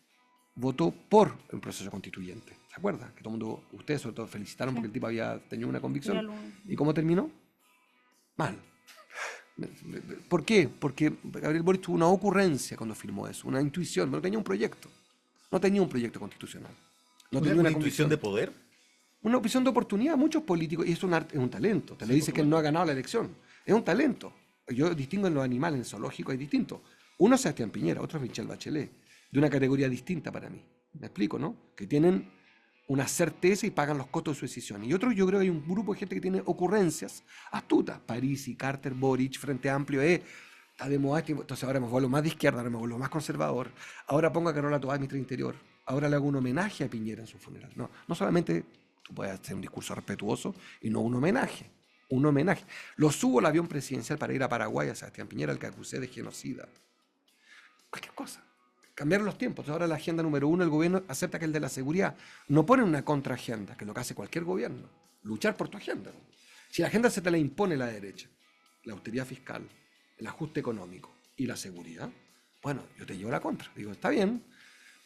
Votó por el proceso constituyente. ¿Se acuerdan? Que todo el mundo, ustedes sobre todo, felicitaron porque el tipo había tenido una convicción. Era lo- ¿Y cómo terminó? Mal. ¿Por qué? Porque Gabriel Boric tuvo una ocurrencia cuando firmó eso, una intuición, pero tenía un proyecto. No tenía un proyecto constitucional. No tenía ¿Una una intuición convicción. de poder? Una opción de oportunidad. Muchos políticos, y es un arte, es un talento. Te le dice que él no ha ganado la elección. Es un talento. Yo distingo en los animales, en el zoológico hay distintos. Uno es Sebastián Piñera, otro es Michelle Bachelet, de una categoría distinta para mí. ¿Me explico, no? Que tienen una certeza y pagan los costos de su decisión. Y otro, yo creo que hay un grupo de gente que tiene ocurrencias astutas. Parisi, Carter, Boric, Frente Amplio, está de moda, entonces ahora me vuelvo más de izquierda, ahora me vuelvo más conservador. Ahora pongo a Carola Toá en mi interior. Ahora le hago un homenaje a Piñera en su funeral. No, no solamente tú puedes hacer un discurso respetuoso y no un homenaje. Un homenaje. Lo subo al avión presidencial para ir a Paraguay a Sebastián Piñera, al que acusé de genocida. Cualquier cosa. Cambiaron los tiempos. Ahora la agenda número 1 del gobierno acepta que el de la seguridad no pone una contraagenda, que es lo que hace cualquier gobierno. Luchar por tu agenda. Si la agenda se te la impone la derecha, la austeridad fiscal, el ajuste económico y la seguridad, bueno, yo te llevo la contra. Digo, está bien,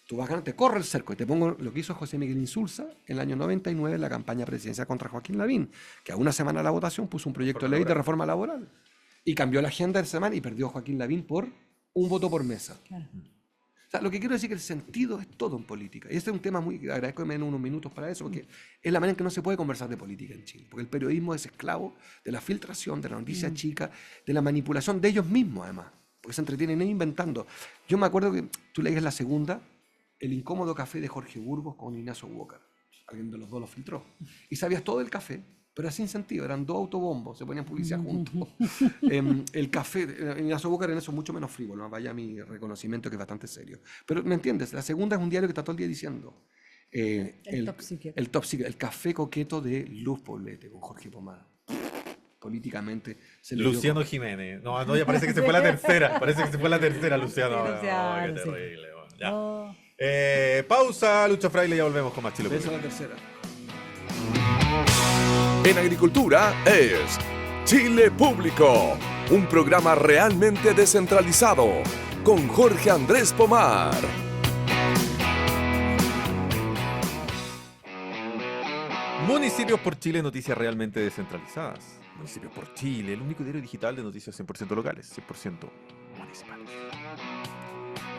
tú vas a ganar, te corre el cerco y te pongo lo que hizo José Miguel Insulza en el año 99 en la campaña presidencial contra Joaquín Lavín, que a una semana de la votación puso un proyecto de ley de reforma laboral y cambió la agenda de semana y perdió Joaquín Lavín por un voto por mesa. Claro. O sea, lo que quiero decir es que el sentido es todo en política. Y este es un tema muy... Agradezco que me den unos minutos para eso, porque es la manera en que no se puede conversar de política en Chile. Porque el periodismo es esclavo de la filtración, de la noticia chica, de la manipulación de ellos mismos, además. Porque se entretienen inventando. Yo me acuerdo que tú leías la segunda, El incómodo café de Jorge Burgos con Ignacio Walker. Alguien de los dos lo filtró. Y sabías todo del café, pero sin sentido. Eran dos autobombos, se ponían publicidad juntos. El café, Ignacio Walker en eso es mucho menos frívolo, ¿no? Vaya mi reconocimiento que es bastante serio. Pero, ¿me entiendes? La segunda es un diario que está todo el día diciendo El Top Secret. el Top Secret, el café coqueto de Luz Poblete con Jorge Pomada. Políticamente se le dio Luciano con- Jiménez. No, no, ya parece que se fue la tercera. Parece que se fue la tercera, Luciano. Sí, Luciano, qué sí. terrible. Bueno, ya. Oh. Pausa, Lucho Fraile, ya volvemos con más Chile Esa es Público. la tercera. En agricultura es Chile Público, un programa realmente descentralizado con Jorge Andrés Pomar. Municipios por Chile, noticias realmente descentralizadas. Municipios por Chile, el único diario digital de noticias 100% locales, 100% municipales.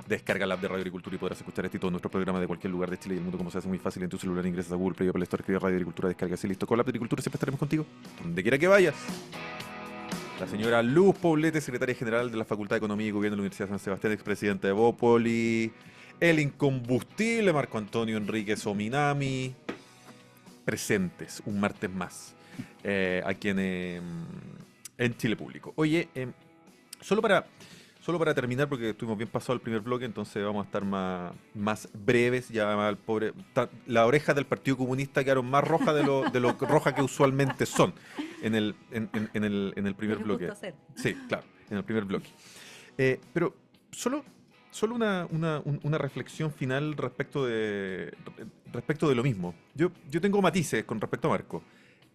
Descarga la app de Radio Agricultura y podrás escuchar este y todos nuestros programas de cualquier lugar de Chile y el mundo, como se hace muy fácil en tu celular. Ingresas a Google Play o Apple Store, escribe Radio Agricultura, descargas y listo. Con la app de Agricultura siempre estaremos contigo, donde quiera que vayas. La señora Luz Poblete, secretaria general de la Facultad de Economía y Gobierno de la Universidad de San Sebastián, expresidente de Bópoli. El incombustible Marco Antonio Enríquez Ominami. Presentes un martes más aquí en Chile Público. Oye, solo para terminar, porque estuvimos bien pasado el primer bloque, entonces vamos a estar más breves. Ya el pobre, las orejas del Partido Comunista quedaron más rojas de lo rojas que usualmente son en el primer Tiene bloque. gusto hacer. Sí, claro, en el primer bloque. Pero solo una reflexión final respecto de lo mismo. Yo tengo matices con respecto a Marco.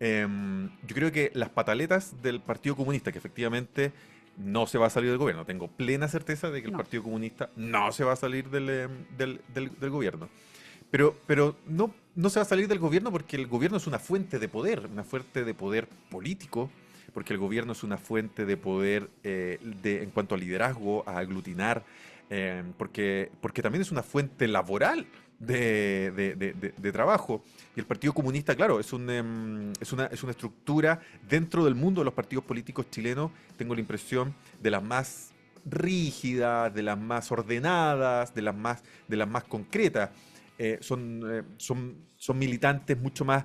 Yo creo que las pataletas del Partido Comunista, que efectivamente no se va a salir del gobierno, tengo plena certeza de que el No. Partido Comunista no se va a salir del gobierno. Pero no se va a salir del gobierno porque el gobierno es una fuente de poder político, porque el gobierno es una fuente de poder en cuanto a liderazgo, a aglutinar, porque también es una fuente laboral de trabajo. Y el Partido Comunista, claro, es una estructura dentro del mundo de los partidos políticos chilenos, tengo la impresión, de las más rígidas, de las más ordenadas, de las más concretas. Son militantes mucho más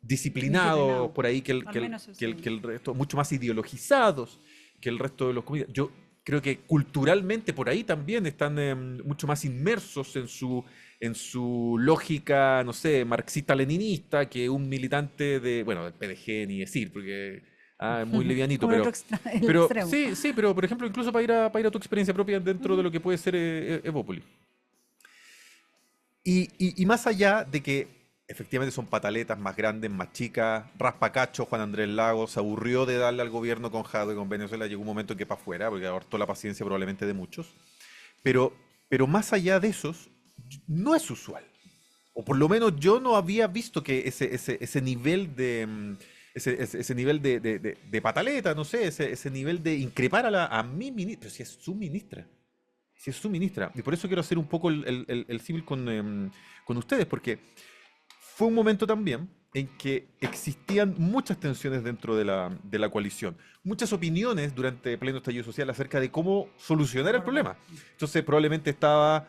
disciplinados Disciplinados. por ahí Al menos eso. que el resto, mucho más ideologizados que el resto de los comunistas. Yo creo que culturalmente por ahí también están mucho más inmersos en su lógica, no sé, marxista-leninista que un militante del PDG ni decir, porque es muy livianito, Como el pero... otro el Pero extremo. sí, pero por ejemplo, incluso para ir a tu experiencia propia dentro de lo que puede ser Evópoli. Y más allá de que efectivamente son pataletas más grandes, más chicas, Raspacacho, Juan Andrés Lagos, se aburrió de darle al gobierno con Jadwe, con Venezuela, llegó un momento en que para afuera, porque abortó la paciencia probablemente de muchos. Pero más allá de esos, no es usual. O por lo menos yo no había visto que ese nivel ese nivel de pataleta, no sé, ese nivel de increpar a mi ministra, si es su ministra. Si es su ministra. Y por eso quiero hacer un poco el símil con ustedes, porque fue un momento también en que existían muchas tensiones dentro de la coalición, muchas opiniones durante el pleno estallido social acerca de cómo solucionar el problema. Entonces probablemente estaba,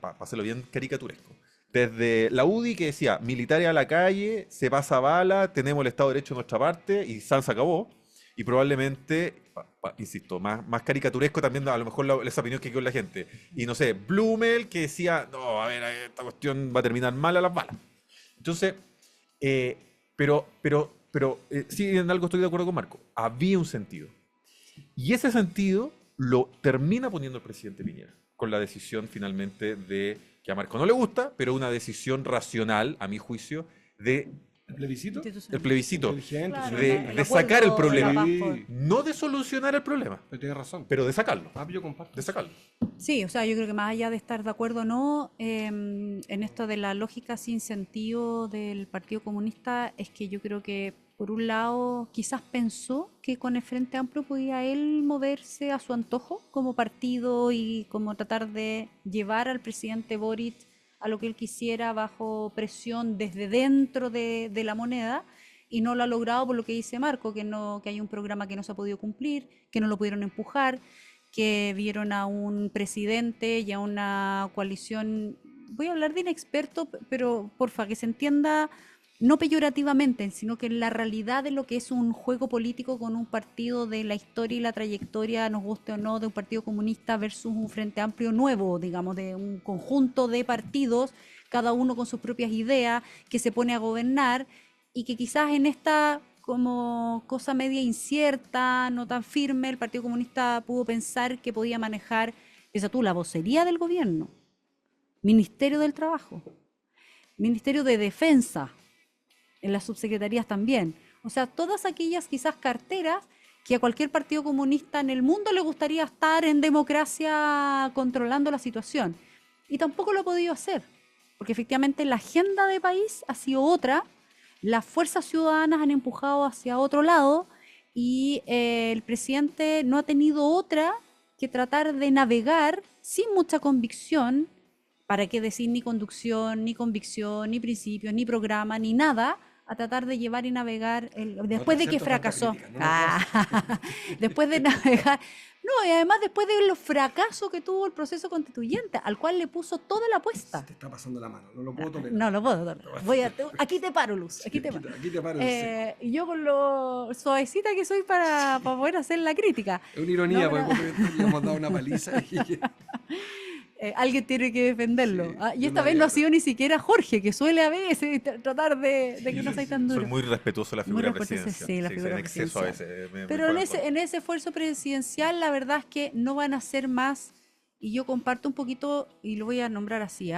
para hacerlo bien caricaturesco, desde la UDI que decía, militares a la calle, se pasa bala, tenemos el Estado de Derecho en nuestra parte y San se acabó. Y probablemente, insisto, más caricaturesco también a lo mejor esa opinión que quedó en la gente. Y no sé, Blumel que decía, no, a ver, esta cuestión va a terminar mal a las balas. Entonces, pero sí, en algo estoy de acuerdo con Marco. Había un sentido. Y ese sentido lo termina poniendo el presidente Piñera, con la decisión finalmente de, que a Marco no le gusta, pero una decisión racional, a mi juicio, de ¿El plebiscito? el plebiscito, Inteligente, Claro, sí. de sacar el problema. Sí. No de solucionar el problema, Pero tienes razón. pero de sacarlo. Yo comparto. De sacarlo. Sí, o sea, yo creo que más allá de estar de acuerdo o no en esto de la lógica sin sentido del Partido Comunista, es que yo creo que, por un lado, quizás pensó que con el Frente Amplio podía él moverse a su antojo como partido y como tratar de llevar al presidente Boric a lo que él quisiera bajo presión desde dentro de la moneda, y no lo ha logrado por lo que dice Marco, que hay un programa que no se ha podido cumplir, que no lo pudieron empujar, que vieron a un presidente y a una coalición, voy a hablar de inexperto, pero porfa, que se entienda no peyorativamente, sino que en la realidad de lo que es un juego político con un partido de la historia y la trayectoria, nos guste o no, de un partido comunista versus un Frente Amplio nuevo, digamos, de un conjunto de partidos, cada uno con sus propias ideas, que se pone a gobernar, y que quizás en esta como cosa media incierta, no tan firme, el Partido Comunista pudo pensar que podía manejar, piensa tú, la vocería del gobierno, Ministerio del Trabajo, Ministerio de Defensa, en las subsecretarías también. O sea, todas aquellas quizás carteras que a cualquier partido comunista en el mundo le gustaría estar en democracia controlando la situación. Y tampoco lo ha podido hacer, porque efectivamente la agenda de país ha sido otra, las fuerzas ciudadanas han empujado hacia otro lado y el presidente no ha tenido otra que tratar de navegar sin mucha convicción, para qué decir ni conducción, ni convicción, ni principios, ni programa, ni nada, a tratar de llevar y navegar, después de que fracasó. Después de navegar. No, y además después de los fracasos que tuvo el proceso constituyente, al cual le puso toda la apuesta. Se te está pasando la mano, no lo puedo tocar. No lo puedo tocar. Aquí te paro, Luz. Aquí te paro. Aquí te paro. Y yo con lo suavecita que soy para poder hacer la crítica. Es una ironía, No, pero- porque le hemos dado una paliza. Alguien tiene que defenderlo. Sí, Y yo esta me vez no ha alegro. sido ni siquiera Jorge, que suele a veces tratar de que no sea tan duro. Soy muy respetuoso de la figura Muy respetuoso, presidencial. sí, la figura en exceso a presidencial. veces. me Pero juega en en ese, contra. en ese esfuerzo presidencial, la verdad es que no van a ser más, y yo comparto un poquito, y lo voy a nombrar así,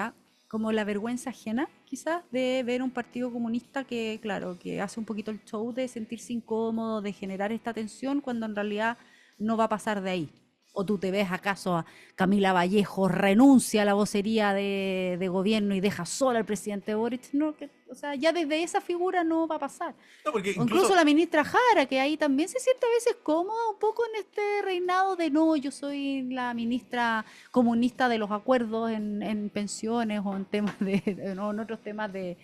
como la vergüenza ajena, quizás, de ver un partido comunista que, claro, que hace un poquito el show de sentirse incómodo, de generar esta tensión, cuando en realidad no va a pasar de ahí. ¿O tú te ves acaso a Camila Vallejo renuncia a la vocería de gobierno y deja sola al presidente Boric? No, o sea, ya desde esa figura no va a pasar. No, porque O incluso la ministra Jara, que ahí también se siente a veces cómoda un poco en este reinado de no, yo soy la ministra comunista de los acuerdos en pensiones o en temas no, en otros temas de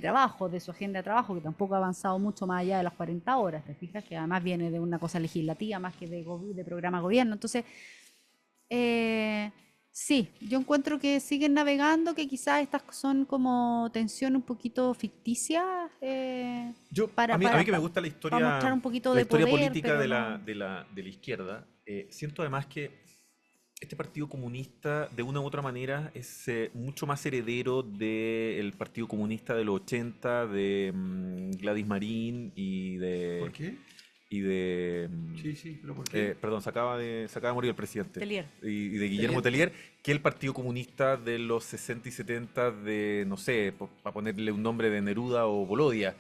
trabajo, de su agenda de trabajo, que tampoco ha avanzado mucho más allá de las 40 horas, ¿te fijas? Que además viene de una cosa legislativa más que de programa de gobierno. Entonces, sí, yo encuentro que siguen navegando, que quizás estas son como tensión un poquito ficticia. a mí que me gusta la historia, para mostrar un poquito la de historia poder, política pero de no- la izquierda, siento además que este partido comunista, de una u otra manera, es mucho más heredero del Partido Comunista de los 80, de Gladys Marín y de... ¿Por qué? Y de... Sí, pero ¿por qué? perdón, se acaba de morir el presidente. Tellier. Y de Guillermo Tellier, que el Partido Comunista de los 60 y 70 de, no sé, para ponerle un nombre de Neruda o Bolodia.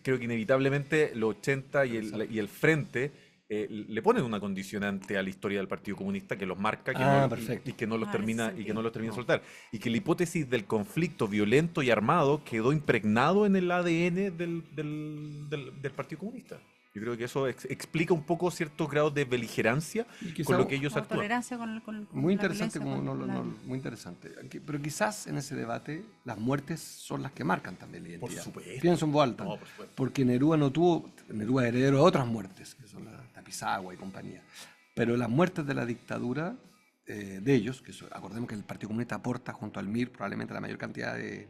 Creo que inevitablemente los 80 y el Frente le ponen una condicionante a la historia del Partido Comunista que los marca perfecto. y que no los Ah, termina ese y que no los termina de No. soltar. Y que la hipótesis del conflicto violento y armado quedó impregnado en el ADN del Partido Comunista. Yo creo que eso explica un poco ciertos grados de beligerancia Y con quizá lo que ellos La actúan. tolerancia con muy la interesante, violencia, muy interesante. Pero quizás en ese debate las muertes son las que marcan también la Por identidad. supuesto. Pienso en voz alta. No, por supuesto. Porque Neruda Neruda es heredero de otras muertes, que son la Tapizagua y compañía. Pero las muertes de la dictadura de ellos, acordemos que el Partido Comunista aporta junto al MIR probablemente la mayor cantidad de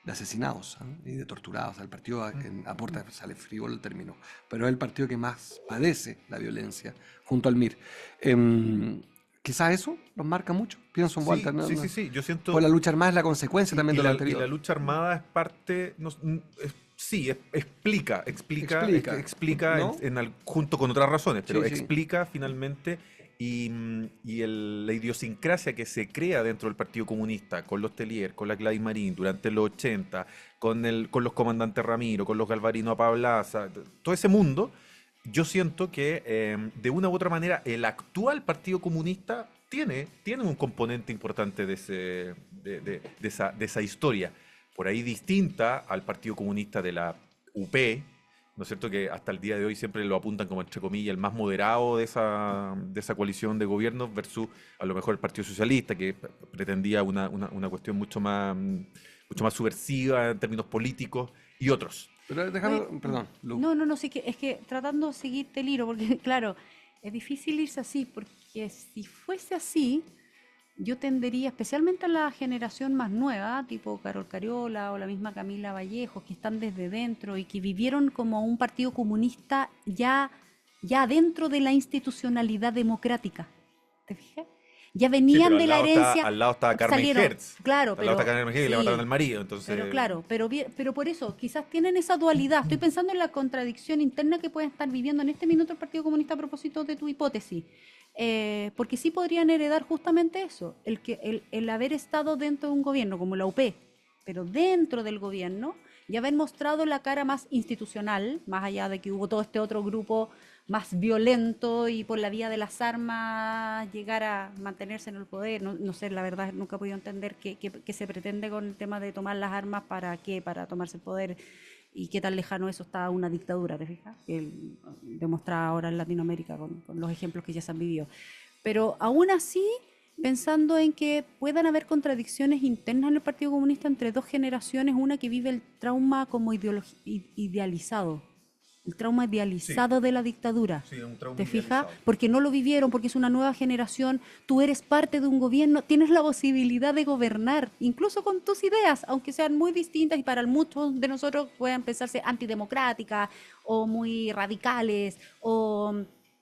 asesinados, y de torturados. El partido aporta, sale frívolo el término, pero es el partido que más padece la violencia junto al MIR. Quizás eso los marca mucho. Pienso en Sí, Walter, ¿no? sí. Yo siento. Pues la lucha armada es la consecuencia también de lo Y anterior. la lucha armada es parte. Sí, explica, ¿no? junto con otras razones, pero Sí, sí. explica finalmente la idiosincrasia que se crea dentro del Partido Comunista, con los Tellier, con la Gladys Marín durante los 80, con los comandantes Ramiro, con los Galvarino Apablaza, todo ese mundo. Yo siento que de una u otra manera el actual Partido Comunista tiene un componente importante de esa historia, por ahí distinta al Partido Comunista de la UP, ¿no es cierto? Que hasta el día de hoy siempre lo apuntan como, entre comillas, el más moderado de esa coalición de gobiernos versus a lo mejor el Partido Socialista, que pretendía una cuestión mucho más subversiva en términos políticos, y otros. Pero déjame, Oye, perdón, Lu. No, sí que es que tratando de seguirte el hilo, porque claro, es difícil irse así, porque si fuese así, yo tendería, especialmente a la generación más nueva, tipo Carol Cariola o la misma Camila Vallejos, que están desde dentro y que vivieron como un partido comunista ya dentro de la institucionalidad democrática. ¿Te fijas? Ya venían pero de la herencia. al lado está Carmen salieron, Hertz. claro, Al lado está Carmen Hertz y le sí. mataron al marido. Entonces, Pero claro, pero por eso, quizás tienen esa dualidad. Estoy pensando en la contradicción interna que pueden estar viviendo en este minuto el Partido Comunista a propósito de tu hipótesis. Porque sí podrían heredar justamente eso, el haber estado dentro de un gobierno como la UP, pero dentro del gobierno, y haber mostrado la cara más institucional, más allá de que hubo todo este otro grupo más violento y por la vía de las armas llegar a mantenerse en el poder. No sé, la verdad nunca he podido entender qué se pretende con el tema de tomar las armas, ¿para qué? Para tomarse el poder, y qué tan lejano eso está a una dictadura, ¿te fijas? Que demostrada ahora en Latinoamérica con los ejemplos que ya se han vivido. Pero aún así, pensando en que puedan haber contradicciones internas en el Partido Comunista entre dos generaciones, una que vive el trauma como idealizado, el trauma idealizado de la dictadura. Sí, un trauma ¿Te fijas? idealizado. Porque no lo vivieron, porque es una nueva generación, tú eres parte de un gobierno, tienes la posibilidad de gobernar, incluso con tus ideas, aunque sean muy distintas y para muchos de nosotros puedan pensarse antidemocráticas o muy radicales o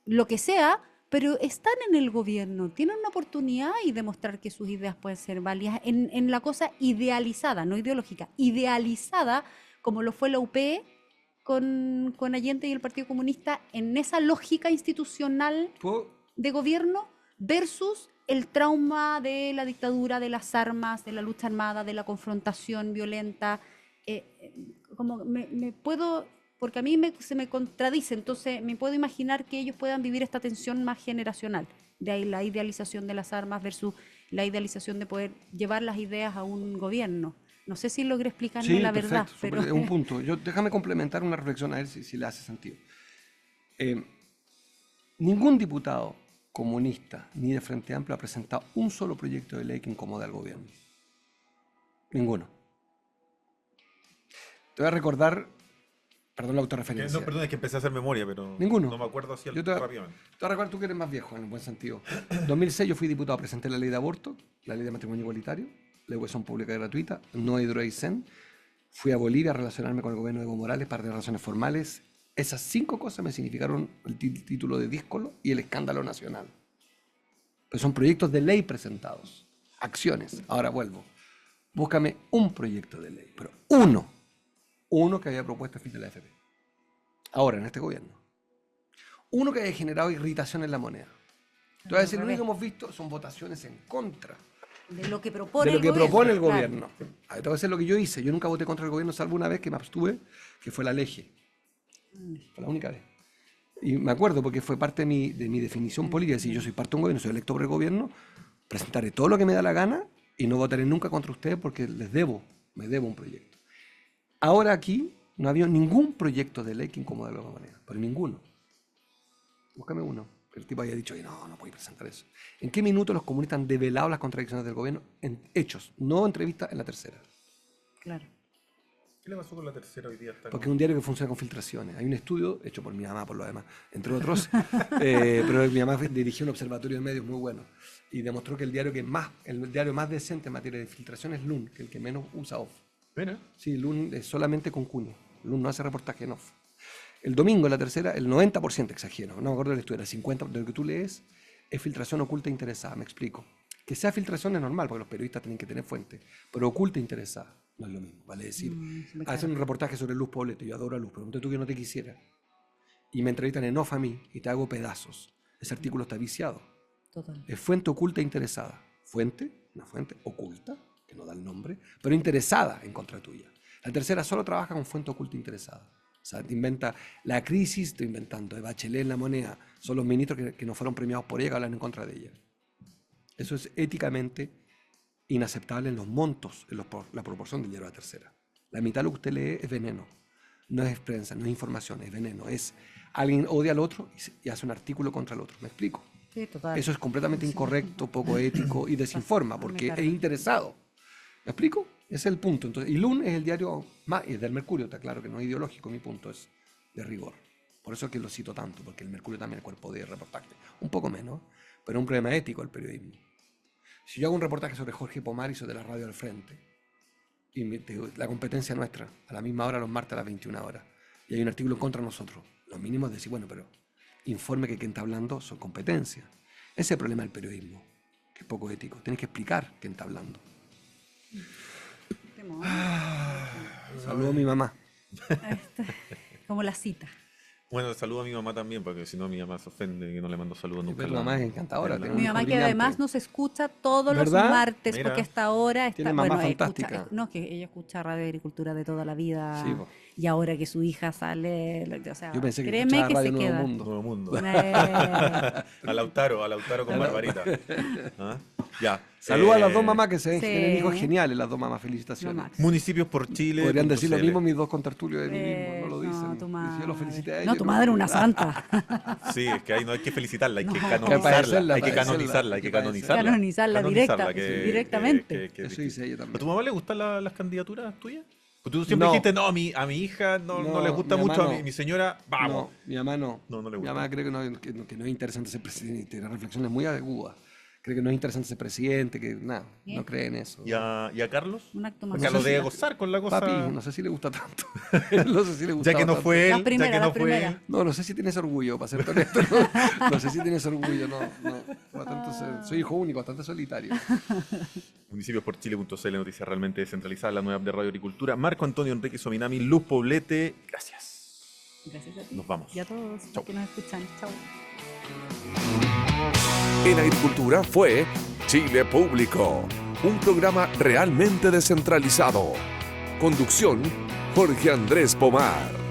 lo que sea, pero están en el gobierno, tienen una oportunidad y demostrar que sus ideas pueden ser válidas en la cosa idealizada, no ideológica, idealizada como lo fue la UP con Allende y el Partido Comunista, en esa lógica institucional ¿Puedo? de gobierno versus el trauma de la dictadura, de las armas, de la lucha armada, de la confrontación violenta. Como me puedo, porque a mí se me contradice, entonces me puedo imaginar que ellos puedan vivir esta tensión más generacional, de ahí la idealización de las armas versus la idealización de poder llevar las ideas a un gobierno. No sé si logré explicarme Sí, la perfecto, verdad, súper, pero es un punto. Déjame complementar una reflexión a ver si le hace sentido. Ningún diputado comunista ni de Frente Amplio ha presentado un solo proyecto de ley que incomode al gobierno. Ninguno. Te voy a recordar, perdón la autorreferencia. Perdón, es que empecé a hacer memoria, pero Ninguno. no me acuerdo así Yo te rápidamente. voy a recordar, tú que eres más viejo en el buen sentido. En 2006 yo fui diputado, presenté la ley de aborto, la ley de matrimonio igualitario, la educación pública gratuita, no hidroaicén. Fui a Bolivia a relacionarme con el gobierno de Evo Morales para tener relaciones formales. Esas 5 cosas me significaron el título de díscolo y el escándalo nacional. Pero son proyectos de ley presentados, acciones. Ahora vuelvo. Búscame un proyecto de ley, pero uno que había propuesto el fin de la AFP. Ahora, en este gobierno. Uno que haya generado irritación en la moneda. Te voy a decir, lo único que hemos visto son votaciones en contra de lo que propone de lo que propone el claro. gobierno. A ver, te voy a decir lo que yo hice. Yo nunca voté contra el gobierno, salvo una vez que me abstuve, que fue la LEGE. Fue la única vez. Y me acuerdo porque fue parte de mi definición política. Si yo soy parte de un gobierno, soy electo por el gobierno, presentaré todo lo que me da la gana y no votaré nunca contra ustedes porque me debo un proyecto. Ahora aquí no había ningún proyecto de ley que incomode de alguna manera, pero ninguno. Búscame uno. El tipo haya dicho, no puedo presentar eso. ¿En qué minuto los comunistas han develado las contradicciones del gobierno? En hechos, no entrevistas en la tercera. Claro. ¿Qué le pasó con la tercera hoy día? Porque es un diario que funciona con filtraciones. Hay un estudio, hecho por mi mamá por lo demás, entre otros, pero mi mamá dirigió un observatorio de medios muy bueno y demostró que el diario más decente en materia de filtración es LUN, que el que menos usa off. Mira. Sí, LUN es solamente con cuña. LUN no hace reportaje en off. El domingo, la tercera, el 90%, exagero, no me acuerdo del estudio, el 50% de lo que tú lees es filtración oculta e interesada, me explico. Que sea filtración es normal, porque los periodistas tienen que tener fuente, pero oculta e interesada no es lo mismo, vale decir. Hacen un reportaje sobre Luz Poblete, yo adoro a Luz, pero tú que no te quisiera, y me entrevistan en off a mí, y te hago pedazos. Ese artículo está viciado. Total. Es fuente oculta e interesada. Fuente, una fuente oculta, que no da el nombre, pero interesada en contra tuya. La tercera solo trabaja con fuente oculta e interesada. O sea, te inventa la crisis, estoy inventando, de Bachelet en La Moneda, son los ministros que no fueron premiados por ella que hablan en contra de ella. Eso es éticamente inaceptable en los montos, en la proporción del diario de la tercera. La mitad de lo que usted lee es veneno, no es prensa, no es información, es veneno. Es alguien odia al otro y hace un artículo contra el otro, ¿me explico? Sí, total. Eso es completamente incorrecto, poco ético y desinforma porque es interesado. ¿Me explico? Ese es el punto. Entonces, y LUN es el diario más, y es del Mercurio, está claro que no es ideológico, mi punto es de rigor. Por eso es que lo cito tanto, porque el Mercurio también es cuerpo de reportaje. Un poco menos, pero es un problema ético el periodismo. Si yo hago un reportaje sobre Jorge Pomar y sobre la radio al frente, y la competencia nuestra, a la misma hora los martes a las 21 horas, y hay un artículo en contra de nosotros, lo mínimo es decir, bueno, pero informe que quien está hablando son competencias. Ese es el problema del periodismo, que es poco ético. Tienes que explicar quién está hablando. Saludo a mi mamá. Como la cita. Bueno, saludo a mi mamá también, porque si no mi mamá se ofende que no le mando saludos nunca. Pero mamá es encantadora. Mi Mi mamá que además nos escucha todos los ¿Verdad? martes, Mira. porque hasta ahora está... Tiene mamá fantástica. Escucha, no, que ella escucha Radio Agricultura de toda la vida. Sí, po. Y ahora que su hija sale... O sea, Yo pensé que créeme escuchaba que Radio se Nuevo queda. Mundo. Nuevo Mundo. Eh, A Lautaro con Barbarita. ¿Ah? Ya. Saludos a las dos mamás que se ven sí. tienen hijos geniales, las dos mamás. Felicitaciones. Mamá. Municipios por Chile. Podrían decir lo mismo mis dos contertulios de mí mismo, no lo dicen. No, tu Y madre. yo los felicité a No, ellos. tu madre una santa. Sí, es que ahí no hay que felicitarla, hay que No. canonizarla. Hay que Padecerla, canonizarla, hay que canonizarla. Canonizarla directa, directamente. que es Eso distinto. dice ella ¿A también. tu mamá le gustan las candidaturas tuyas? Pues tú siempre No. dijiste, no, a mi hija no le gusta mi mamá mucho, no. a mi señora, vamos. No, mi mamá no. No le Mi gusta. mamá cree que no es interesante ser presidente. Tiene reflexiones muy agudas. Cree que no es interesante ser presidente, que nada, no cree en eso. ¿Y a Carlos? Un acto más. Porque a lo de gozar con la cosa. Papi, no sé si le gusta tanto. No sé si le gusta Ya que no fue Las él, primeras, ya que no las fue primeras. él. No sé si tienes orgullo, para ser honesto. No sé si tienes orgullo, no. Soy hijo único, bastante solitario. Municipios.chile.cl, noticias realmente descentralizadas, la nueva app de Radio Agricultura. Marco Antonio Enrique Sominami, Luz Poblete, gracias. Gracias a ti. Nos vamos. Y a todos Chau. los que nos escuchan. Chao. En Agricultura fue Chile Público, un programa realmente descentralizado. Conducción, Jorge Andrés Pomar.